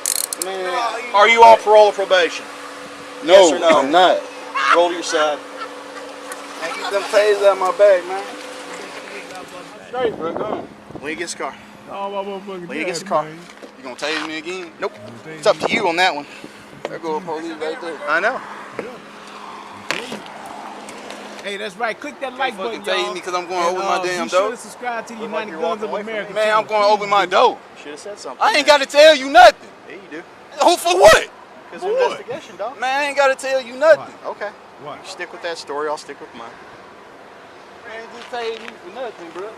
Speaker 5: man,
Speaker 3: Are you on parole or probation?
Speaker 5: no,
Speaker 3: Yes or no?
Speaker 5: I'm not.
Speaker 3: Roll to your side.
Speaker 5: Man, get them tasers out my bag, man.
Speaker 4: Straight, bro. Go on.
Speaker 3: Lean against the car.
Speaker 1: back. Oh, my motherfucking
Speaker 3: Lean against the
Speaker 1: dad,
Speaker 3: car.
Speaker 1: man.
Speaker 4: You gonna tase me again?
Speaker 3: Nope. It's up to you on that one.
Speaker 5: There go a police right there.
Speaker 3: I know.
Speaker 1: Hey, that's right. Click that like
Speaker 4: fucking
Speaker 1: button, y'all.
Speaker 4: tase me 'cause I'm going over my damn
Speaker 1: Be sure
Speaker 4: door.
Speaker 1: to subscribe to the
Speaker 3: Look like
Speaker 1: United
Speaker 3: you're
Speaker 1: Guns
Speaker 3: walking
Speaker 1: of
Speaker 3: away from
Speaker 1: America.
Speaker 3: me.
Speaker 4: Man, I'm
Speaker 1: channel.
Speaker 4: going to open my door.
Speaker 3: Should have said something.
Speaker 4: I ain't got to tell you nothing.
Speaker 3: Yeah, you do.
Speaker 4: Who for what?
Speaker 3: Because
Speaker 4: For
Speaker 3: of
Speaker 4: what?
Speaker 3: investigation, dog.
Speaker 4: Man, I ain't got to tell you nothing.
Speaker 3: Okay.
Speaker 1: What?
Speaker 3: You stick with that story. I'll stick with mine.
Speaker 4: Man, just tase me for nothing, bro.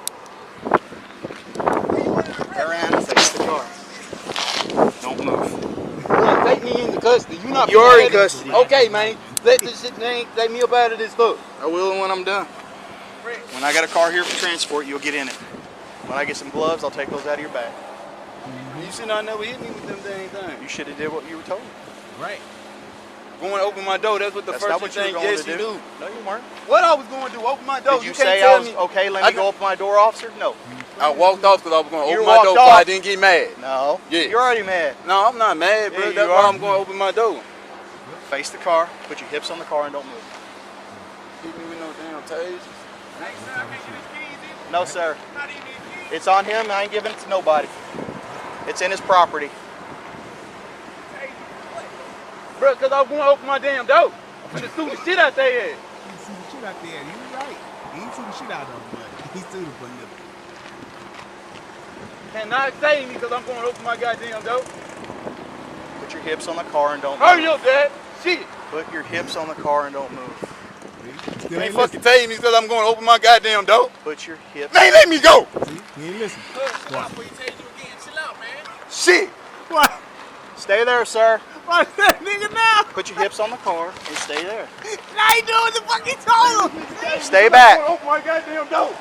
Speaker 3: Turn around and face the car. Don't move.
Speaker 4: Look, take me into custody. You not.
Speaker 3: You are in
Speaker 4: finna have this-
Speaker 3: custody.
Speaker 4: Okay, man. Let this shit take me up out of this stuff. I will when I'm done.
Speaker 3: When I got a car here for transport, you'll get in it. When I get some gloves, I'll take those out of your bag.
Speaker 4: You should not never hit me with them dang things.
Speaker 3: You should have did what you were told.
Speaker 1: Right.
Speaker 4: Going to open my door. That's what the
Speaker 3: That's
Speaker 4: first
Speaker 3: not what you were
Speaker 4: thing
Speaker 3: going
Speaker 4: yes
Speaker 3: to
Speaker 4: you
Speaker 3: do.
Speaker 4: do.
Speaker 3: No, you weren't.
Speaker 4: What I was going to do? Open my door.
Speaker 3: Did you
Speaker 4: can't
Speaker 3: say
Speaker 4: tell
Speaker 3: I was
Speaker 4: me.
Speaker 3: okay? Let me go open my door, officer? No.
Speaker 4: I walked off because I was going to
Speaker 3: You
Speaker 4: open my door
Speaker 3: walked
Speaker 4: before I
Speaker 3: off.
Speaker 4: didn't get mad.
Speaker 3: No.
Speaker 4: Yes.
Speaker 3: You're already mad.
Speaker 4: No, I'm not mad, bro.
Speaker 3: Yeah,
Speaker 4: That's
Speaker 3: you
Speaker 4: why
Speaker 3: are.
Speaker 4: I'm going to open my door.
Speaker 3: Face the car. Put your hips on the car and don't move.
Speaker 4: Hit me with no damn tase.
Speaker 3: No, sir. It's on him. I ain't giving it to nobody. It's in his property.
Speaker 4: Bro, because I was going to open my damn door. I'm finna sue the shit out there.
Speaker 1: He see the shit out there. You right. He ain't see the shit out of him, but he sued him for nothing.
Speaker 4: Cannot save me because I'm going to open my goddamn door.
Speaker 3: Put your hips on the car and don't
Speaker 4: Hurry
Speaker 3: move.
Speaker 4: up, Dad. Shit.
Speaker 3: Put your hips on the car and don't move.
Speaker 1: Still
Speaker 4: Can't
Speaker 1: ain't
Speaker 4: fucking
Speaker 1: listen.
Speaker 4: tase me because I'm going to open my goddamn door.
Speaker 3: Put your hips.
Speaker 4: Man, let me go.
Speaker 1: See? He ain't listen.
Speaker 4: Shit.
Speaker 1: What?
Speaker 3: Stay there, sir.
Speaker 1: What's that nigga now?
Speaker 3: Put your hips on the car and stay there.
Speaker 1: Now he doing the fuck he told him.
Speaker 3: Stay back.
Speaker 4: I'm going to open my goddamn door.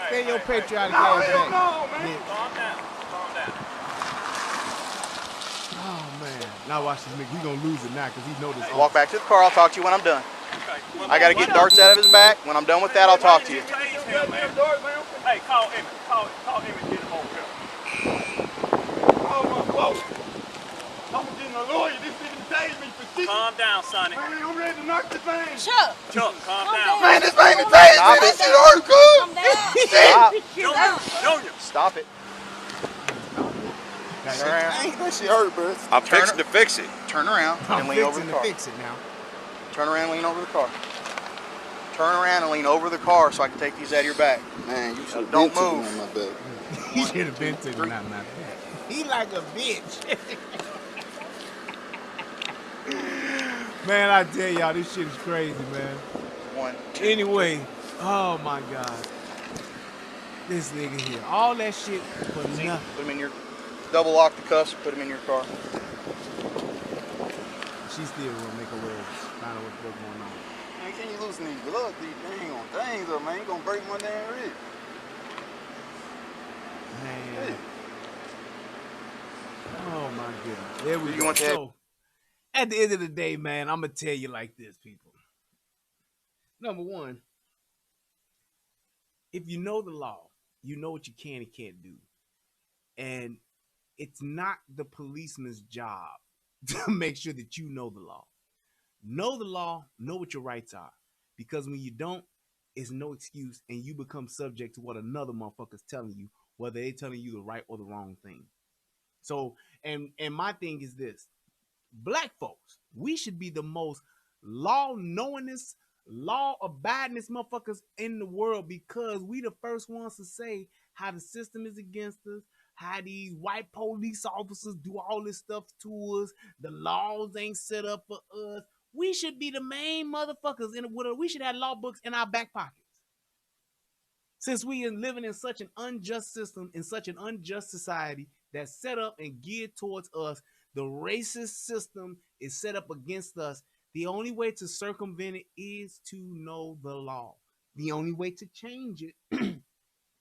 Speaker 1: Stay your patriotic
Speaker 4: No,
Speaker 1: ass
Speaker 4: hell
Speaker 1: back.
Speaker 4: no, man.
Speaker 1: Bitch.
Speaker 6: Calm down. Calm down.
Speaker 1: Oh man. Now watch this nigga. He gonna lose it now because he know this.
Speaker 3: Walk back to the car. I'll talk to you when I'm done. I gotta get darts out of his back. When I'm done with that, I'll talk to you.
Speaker 6: Tase him, man. Hey, call Emmett. Call Emmett. Get him over here.
Speaker 4: Oh, my God. I'm getting a lawyer. This nigga tase me for shit.
Speaker 6: Calm down, Sonny.
Speaker 4: Man, I'm ready to knock the thing.
Speaker 7: Chuck,
Speaker 6: Chuck, calm
Speaker 7: Calm
Speaker 6: down.
Speaker 7: down.
Speaker 4: Man, this man is tase me.
Speaker 3: Stop
Speaker 4: This
Speaker 3: it.
Speaker 4: shit hurt good.
Speaker 7: calm down.
Speaker 3: Stop.
Speaker 6: Junior.
Speaker 3: Stop it. Turn around.
Speaker 4: Dang, that shit hurt, bro.
Speaker 3: I'm
Speaker 4: fixing to fix it.
Speaker 3: Turn around
Speaker 1: I'm
Speaker 3: and lean over
Speaker 1: fixing
Speaker 3: the
Speaker 1: to
Speaker 3: car.
Speaker 1: fix it now.
Speaker 3: Turn around and lean over the car. Turn around and lean over the car so I can take these out of your back.
Speaker 4: Man, you should have
Speaker 3: Don't
Speaker 4: been
Speaker 3: move.
Speaker 4: taking on my back.
Speaker 1: He should have been to the not that. He like a bitch. Man, I tell y'all, this shit is crazy, man.
Speaker 3: One.
Speaker 1: Anyway, oh my God. This nigga here. All that shit for nothing.
Speaker 3: Put them in your. Double lock the cuffs. Put them in your car.
Speaker 1: She still gonna make a way. Find out what's going on.
Speaker 4: Man, can you loosen these gloves? These dang on things up, man. You gonna break my damn wrist.
Speaker 1: Man. Oh my goodness. There we
Speaker 3: You
Speaker 1: go.
Speaker 3: want to-
Speaker 1: So, at the end of the day, man, I'm gonna tell you like this, people. Number one, if you know the law, you know what you can and can't do. And it's not the policeman's job to make sure that you know the law. Know the law, know what your rights are. Because when you don't, it's no excuse and you become subject to what another motherfucker's telling you, whether they're telling you the right or the wrong thing. So, and my thing is this. Black folks, we should be the most law-knowingest, law-abiding motherfuckers in the world because we the first ones to say how the system is against us, how these white police officers do all this stuff to us, the laws ain't set up for us. We should be the main motherfuckers in the world. We should have law books in our back pockets. Since we are living in such an unjust system, in such an unjust society that's set up and geared towards us, the racist system is set up against us. The only way to circumvent it is to know the law. The only way to change it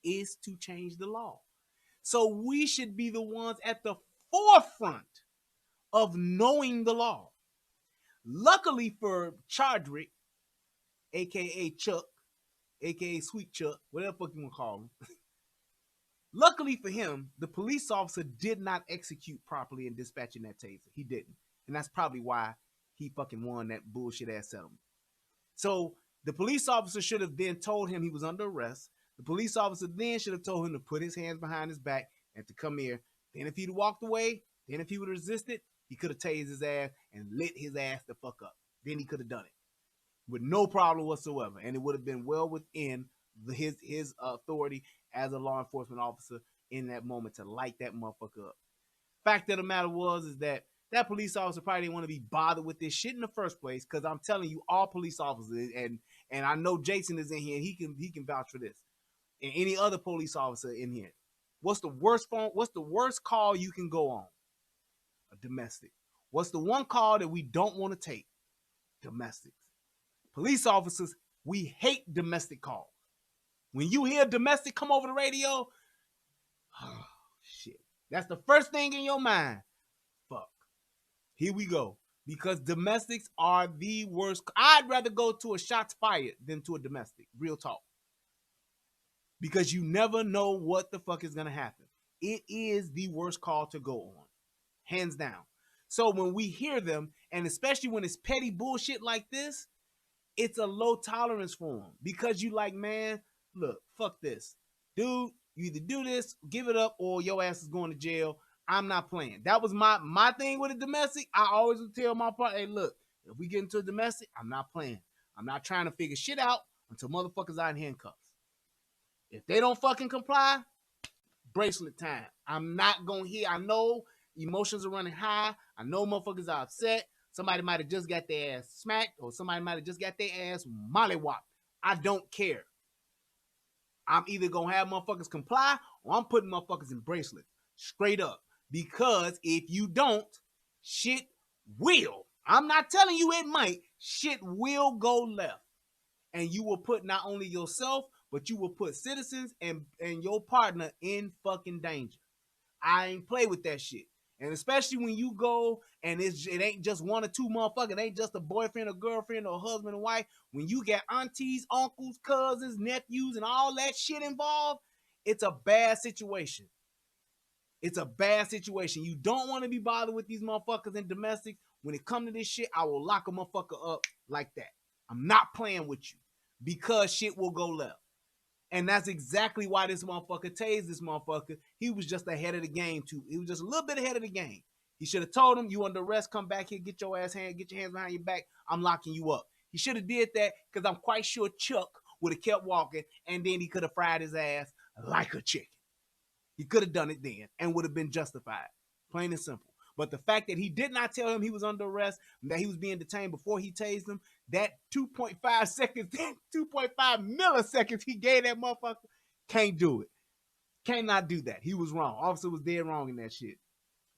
Speaker 1: is to change the law. So we should be the ones at the forefront of knowing the law. Luckily for Chardrick, aka Chuck, aka Sweet Chuck, whatever fuck you want to call him. Luckily for him, the police officer did not execute properly in dispatching that taser. He didn't. And that's probably why he fucking won that bullshit ass settlement. So the police officer should have then told him he was under arrest. The police officer then should have told him to put his hands behind his back and to come here. Then if he'd walked away, then if he would have resisted, he could have tased his ass and lit his ass the fuck up. Then he could have done it with no problem whatsoever. And it would have been well within his authority as a law enforcement officer in that moment to light that motherfucker up. Fact of the matter is that police officer probably didn't want to be bothered with this shit in the first place, because I'm telling you, all police officers, and I know Jason is in here and he can vouch for this, and any other police officer in here. What's the worst call you can go on? A domestic. What's the one call that we don't want to take? Domestics. Police officers, we hate domestic calls. When you hear domestic come over the radio, oh, shit. That's the first thing in your mind. Fuck. Here we go. Because domestics are the worst. I'd rather go to a shots fired than to a domestic. Real talk. Because you never know what the fuck is going to happen. It is the worst call to go on. Hands down. So when we hear them, and especially when it's petty bullshit like this, it's a low tolerance for them. Because you like, man, look, fuck this. Dude, you either do this, give it up, or your ass is going to jail. I'm not playing. That was my thing with a domestic. I always would tell my partner, hey, look, if we get into a domestic, I'm not playing. I'm not trying to figure shit out until motherfuckers out in handcuffs. If they don't fucking comply, bracelet time. I'm not going to hear. I know emotions are running high. I know motherfuckers are upset. Somebody might have just got their ass smacked, or somebody might have just got their ass mollywopped. I don't care. I'm either going to have motherfuckers comply, or I'm putting motherfuckers in bracelets. Straight up. Because if you don't, shit will. I'm not telling you it might. Shit will go left. And you will put not only yourself, but you will put citizens and your partner in fucking danger. I ain't play with that shit. And especially when you go and it ain't just one or two motherfuckers. It ain't just a boyfriend or girlfriend or husband and wife. When you get aunties, uncles, cousins, nephews, and all that shit involved, it's a bad situation. It's a bad situation. You don't want to be bothered with these motherfuckers in domestics. When it come to this shit, I will lock a motherfucker up like that. I'm not playing with you because shit will go left. And that's exactly why this motherfucker tased this motherfucker. He was just ahead of the game too. He was just a little bit ahead of the game. He should have told him, you under arrest, come back here, get your hands behind your back. I'm locking you up. He should have did that, because I'm quite sure Chuck would have kept walking, and then he could have fried his ass like a chicken. He could have done it then and would have been justified. Plain and simple. But the fact that he did not tell him he was under arrest, that he was being detained before he tased him, that 2.5 seconds, 2.5 milliseconds he gave that motherfucker, can't do it. Cannot do that. He was wrong. Officer was dead wrong in that shit.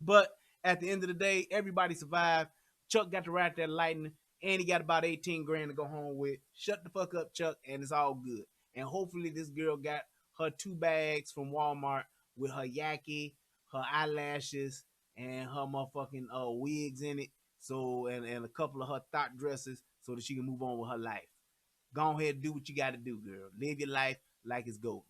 Speaker 1: But at the end of the day, everybody survived. Chuck got to ride that lightning, and he got about 18 grand to go home with. Shut the fuck up, Chuck, and it's all good. And hopefully this girl got her 2 bags from Walmart with her yaki, her eyelashes, and her motherfucking wigs in it, so and a couple of her thought dresses, so that she can move on with her life. Go ahead and do what you got to do, girl. Live your life like it's golden.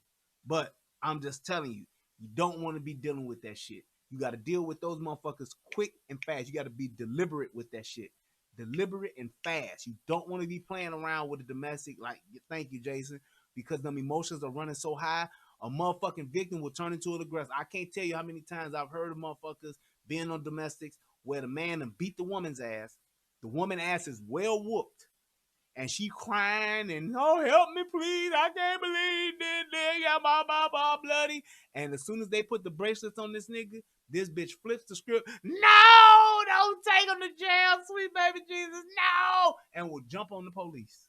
Speaker 1: But I'm just telling you, you don't want to be dealing with that shit. You got to deal with those motherfuckers quick and fast. You got to be deliberate with that shit. Deliberate and fast. You don't want to be playing around with a domestic like, thank you, Jason, because them emotions are running so high. A motherfucking victim will turn into an aggressor. I can't tell you how many times I've heard of motherfuckers being on domestics where the man done beat the woman's ass. The woman's ass is well whooped. and she crying and, oh, help me, please. I can't believe this nigga, blah, bloody. And as soon as they put the bracelets on this nigga, this bitch flips the script. No, don't take him to jail, sweet baby Jesus, no. And will jump on the police.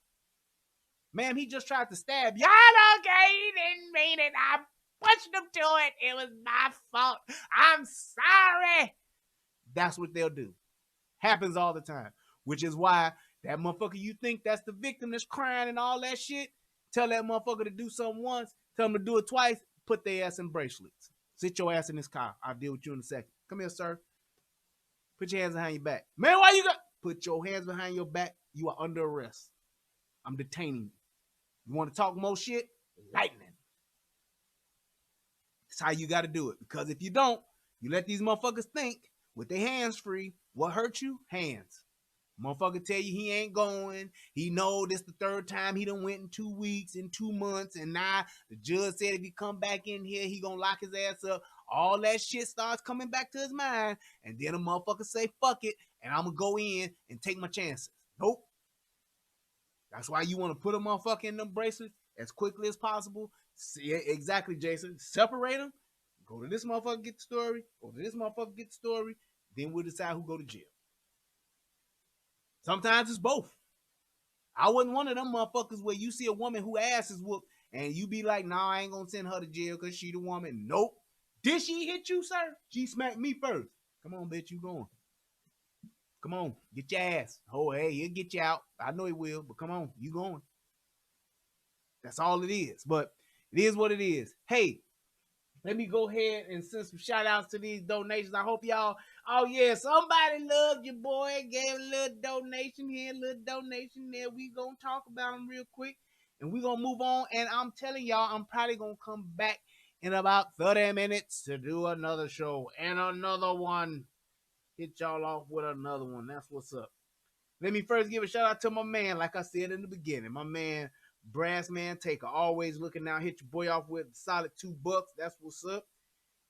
Speaker 1: Ma'am, he just tried to stab y'all. Okay, he didn't mean it. I pushed him to it. It was my fault. I'm sorry. That's what they'll do. Happens all the time. Which is why that motherfucker you think that's the victim that's crying and all that shit, tell that motherfucker to do something once, tell him to do it twice, put their ass in bracelets. Sit your ass in this car. I'll deal with you in a second. Come here, sir. Put your hands behind your back. Man, why you got? Put your hands behind your back. You are under arrest. I'm detaining you. You want to talk more shit? Lightning. That's how you got to do it. Because if you don't, you let these motherfuckers think with their hands free, what hurt you? Hands. Motherfucker tell you he ain't going. He know this the third time he done went in 2 weeks, in 2 months, and now the judge said if he come back in here, he gonna lock his ass up. All that shit starts coming back to his mind, and then a motherfucker say, fuck it, and I'm gonna go in and take my chances. Nope. That's why you want to put a motherfucker in them bracelets as quickly as possible. See, exactly, Jason. Separate them. Go to this motherfucker, get the story. Go to this motherfucker, get the story. Then we'll decide who go to jail. Sometimes it's both. I wasn't one of them motherfuckers where you see a woman who ass is whooped and you be like, nah, I ain't gonna send her to jail because she the woman. Nope. Did she hit you, sir? She smacked me first. Come on, bitch, you going. Come on, get your ass. Oh, hey, he'll get you out. I know he will, but come on, you going. That's all it is. But it is what it is. Hey, let me go ahead and send some shout outs to these donations. I hope y'all, oh yeah, somebody loved your boy, gave a little donation here, a little donation there. We gonna talk about them real quick and we gonna move on. And I'm telling y'all, I'm probably gonna come back in about 30 minutes to do another show and another one. Hit y'all off with another one. That's what's up. Let me first give a shout out to my man, like I said in the beginning, my man Brass Man Taker, always looking out. Hit your boy off with a solid $2. That's what's up.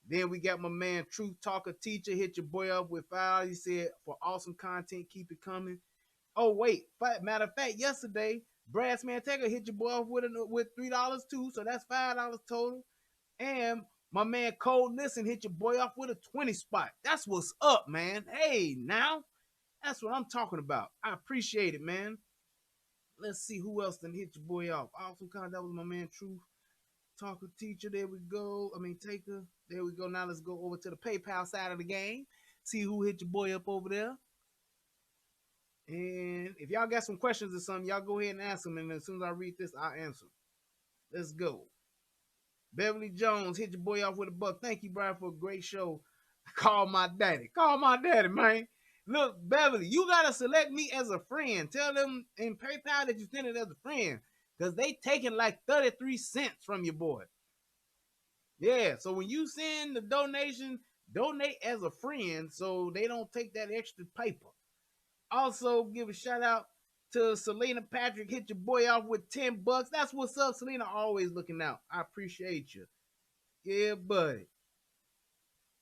Speaker 1: Then we got my man Truth Talker Teacher. Hit your boy up with $5. He said, for awesome content, keep it coming. Oh wait, matter of fact, yesterday Brass Man Taker hit your boy off with $3 too, so that's $5 total. And my man Cole Listen hit your boy off with a 20 spot. That's what's up, man. Hey, now that's what I'm talking about. I appreciate it, man. Let's see who else done hit your boy off. Awesome content. That was my man Truth Talker Teacher. There we go. Taker. There we go. Now let's go over to the PayPal side of the game. See who hit your boy up over there. And if y'all got some questions or something, y'all go ahead and ask them. And as soon as I read this, I'll answer. Let's go. Beverly Jones hit your boy off with $1. Thank you, Brian, for a great show. Call my daddy. Call my daddy, man. Look, Beverly, you got to select me as a friend. Tell them in PayPal that you send it as a friend. Because they taking like 33 cents from your boy. Yeah, so when you send the donation, donate as a friend so they don't take that extra paper. Also, give a shout out to Selena Patrick. Hit your boy off with $10. That's what's up, Selena. Always looking out. I appreciate you. Yeah, buddy.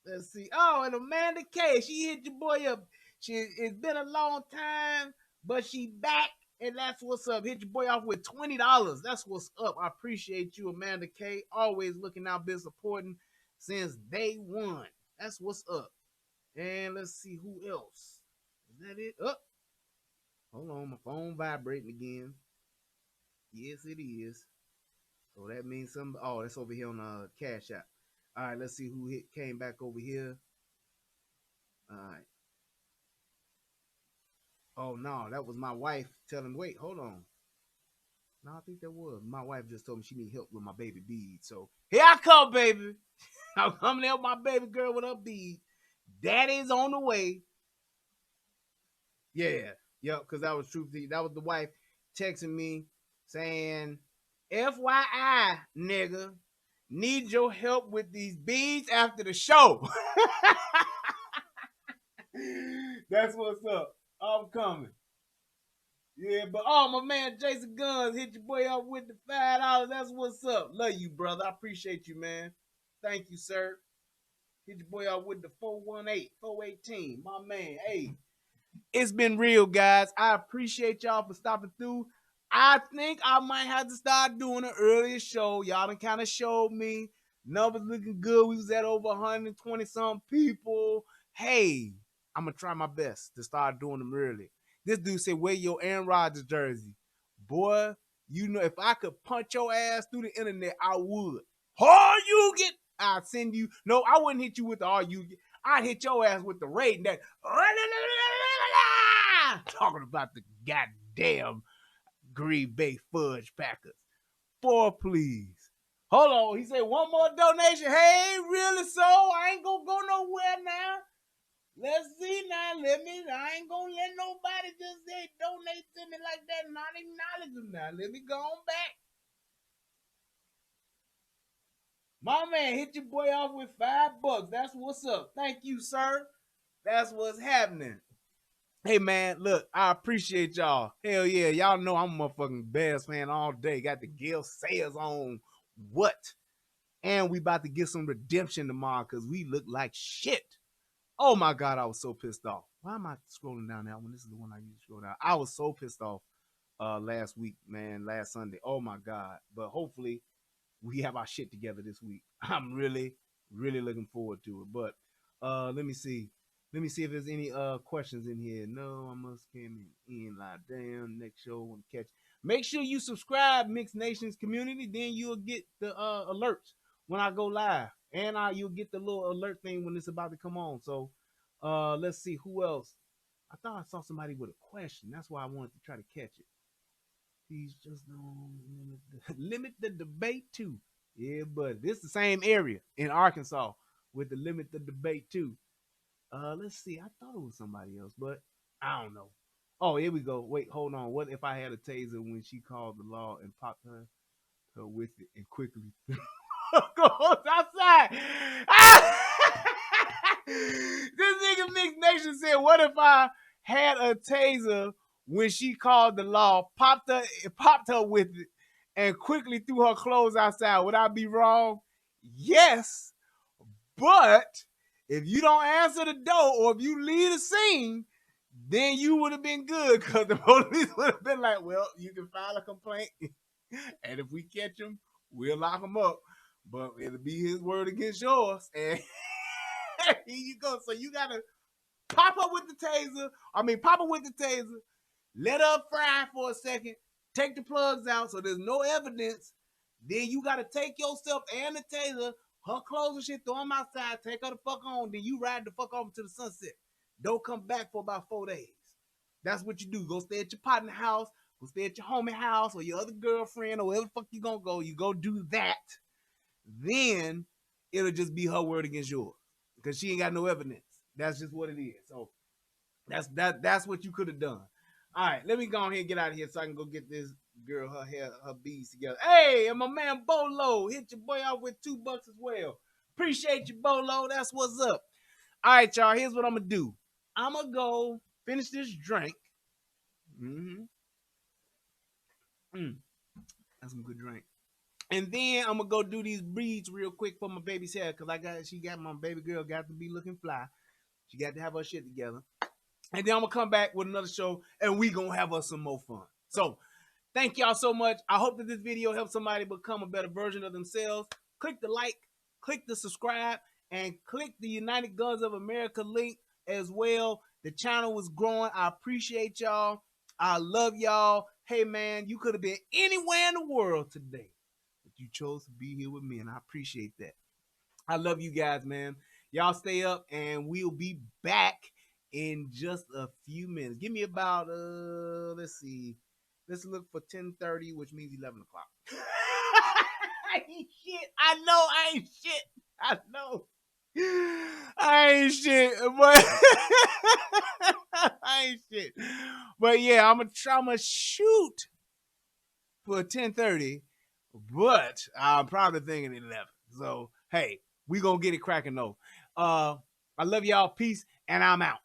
Speaker 1: Let's see. Oh, and Amanda K. She hit your boy up. It's been a long time, but she back, and that's what's up. Hit your boy off with $20. That's what's up. I appreciate you, Amanda K. Always looking out, been supporting since day one. That's what's up. And let's see who else. Is that it? Oh, hold on, my phone vibrating again. Yes, it is. So that means something. Oh, that's over here on Cash App. All right, let's see who came back over here. All right. Oh, no, that was my wife telling, wait, hold on. No, I think that was. My wife just told me she need help with my baby bead. So here I come, baby. I'm coming to help my baby girl with her bead. Daddy's on the way. Yeah, yep, because that was truth. That was the wife texting me saying, FYI, nigga, need your help with these beads after the show. That's what's up. I'm coming. Yeah, but my man Jason Guns hit your boy up with the $5. That's what's up. Love you, brother. I appreciate you, man. Thank you, sir. Hit your boy up with the 418. My man. Hey, it's been real, guys. I appreciate y'all for stopping through. I think I might have to start doing an earlier show. Y'all done kind of showed me. Numbers looking good. We was at over 120 some people. Hey, I'm gonna try my best to start doing them early. This dude said, wear your Aaron Rodgers jersey. Boy, you know, if I could punch your ass through the internet, I would. All you get, I'd send you. No, I wouldn't hit you with the all you get. I'd hit your ass with the rating that. Talking about the goddamn Green Bay Fudge Packers. Boy, please. Hold on. He said one more donation. Hey, really so? I ain't gonna go nowhere now. Let's see now. I ain't gonna let nobody just say donate to me like that. Not acknowledge them now. Let me go on back. My man hit your boy off with $5. That's what's up. Thank you, sir. That's what's happening. Hey, man, look, I appreciate y'all. Hell yeah, y'all know I'm a motherfucking Bears fan all day. Got the Gil Sayers on what? And we about to get some redemption tomorrow because we look like shit. Oh, my God, I was so pissed off. Why am I scrolling down that one? This is the one I usually scroll down. I was so pissed off last week, man, last Sunday. Oh, my God. But hopefully we have our shit together this week. I'm really, really looking forward to it. But let me see. Let me see if there's any questions in here. No, I must came in lie down. Next show when catch. Make sure you subscribe, Mixed Nations community. Then you'll get the alerts when I go live, and you'll get the little alert thing when it's about to come on. So let's see who else. I thought I saw somebody with a question. That's why I wanted to try to catch it. Please just don't limit the debate too. Yeah, but this is the same area in Arkansas with the limit the debate too. Let's see. I thought it was somebody else, but I don't know. Oh, here we go. Wait, hold on. What if I had a taser when she called the law and popped her with it and quickly goes outside? This nigga Mixed Nation said, what if I had a taser when she called the law, popped her with it, and quickly threw her clothes outside? Would I be wrong? Yes, but if you don't answer the door or if you leave the scene, then you would have been good because the police would have been like, well, you can file a complaint, and if we catch him, we'll lock him up. But it'll be his word against yours. And here you go. So you got to pop her with the taser, let her fry for a second, take the plugs out so there's no evidence. Then you got to take yourself and the taser, her clothes and shit, throw them outside, take her the fuck on, then you ride the fuck off to the sunset. Don't come back for about 4 days. That's what you do. Go stay at your partner house, go stay at your homie house or your other girlfriend or wherever the fuck you gonna go. You go do that. Then it'll just be her word against yours because she ain't got no evidence. That's just what it is. So that's what you could have done. All right, let me go ahead and get out of here so I can go get this girl her hair, her beads together. Hey, and my man Bolo hit your boy out with $2 as well. Appreciate you, Bolo. That's what's up. All right, y'all. Here's what I'm gonna do. I'm gonna go finish this drink. That's some good drink. And then I'm gonna go do these braids real quick for my baby's hair because my baby girl got to be looking fly. She got to have her shit together. And then I'm gonna come back with another show and we gonna have us some more fun. So thank y'all so much. I hope that this video helps somebody become a better version of themselves. Click the like, click the subscribe, and click the United Guns of America link as well. The channel was growing. I appreciate y'all. I love y'all. Hey man, you could have been anywhere in the world today, but you chose to be here with me, and I appreciate that. I love you guys, man. Y'all stay up, and we'll be back in just a few minutes. Give me about let's see. Let's look for 10:30, which means 11 o'clock. I ain't shit. I know I ain't shit. I know. I ain't shit, but I ain't shit. But yeah, I'm gonna shoot for 10:30, but I'm probably thinking 11. So hey, we gonna get it cracking though. I love y'all. Peace, and I'm out.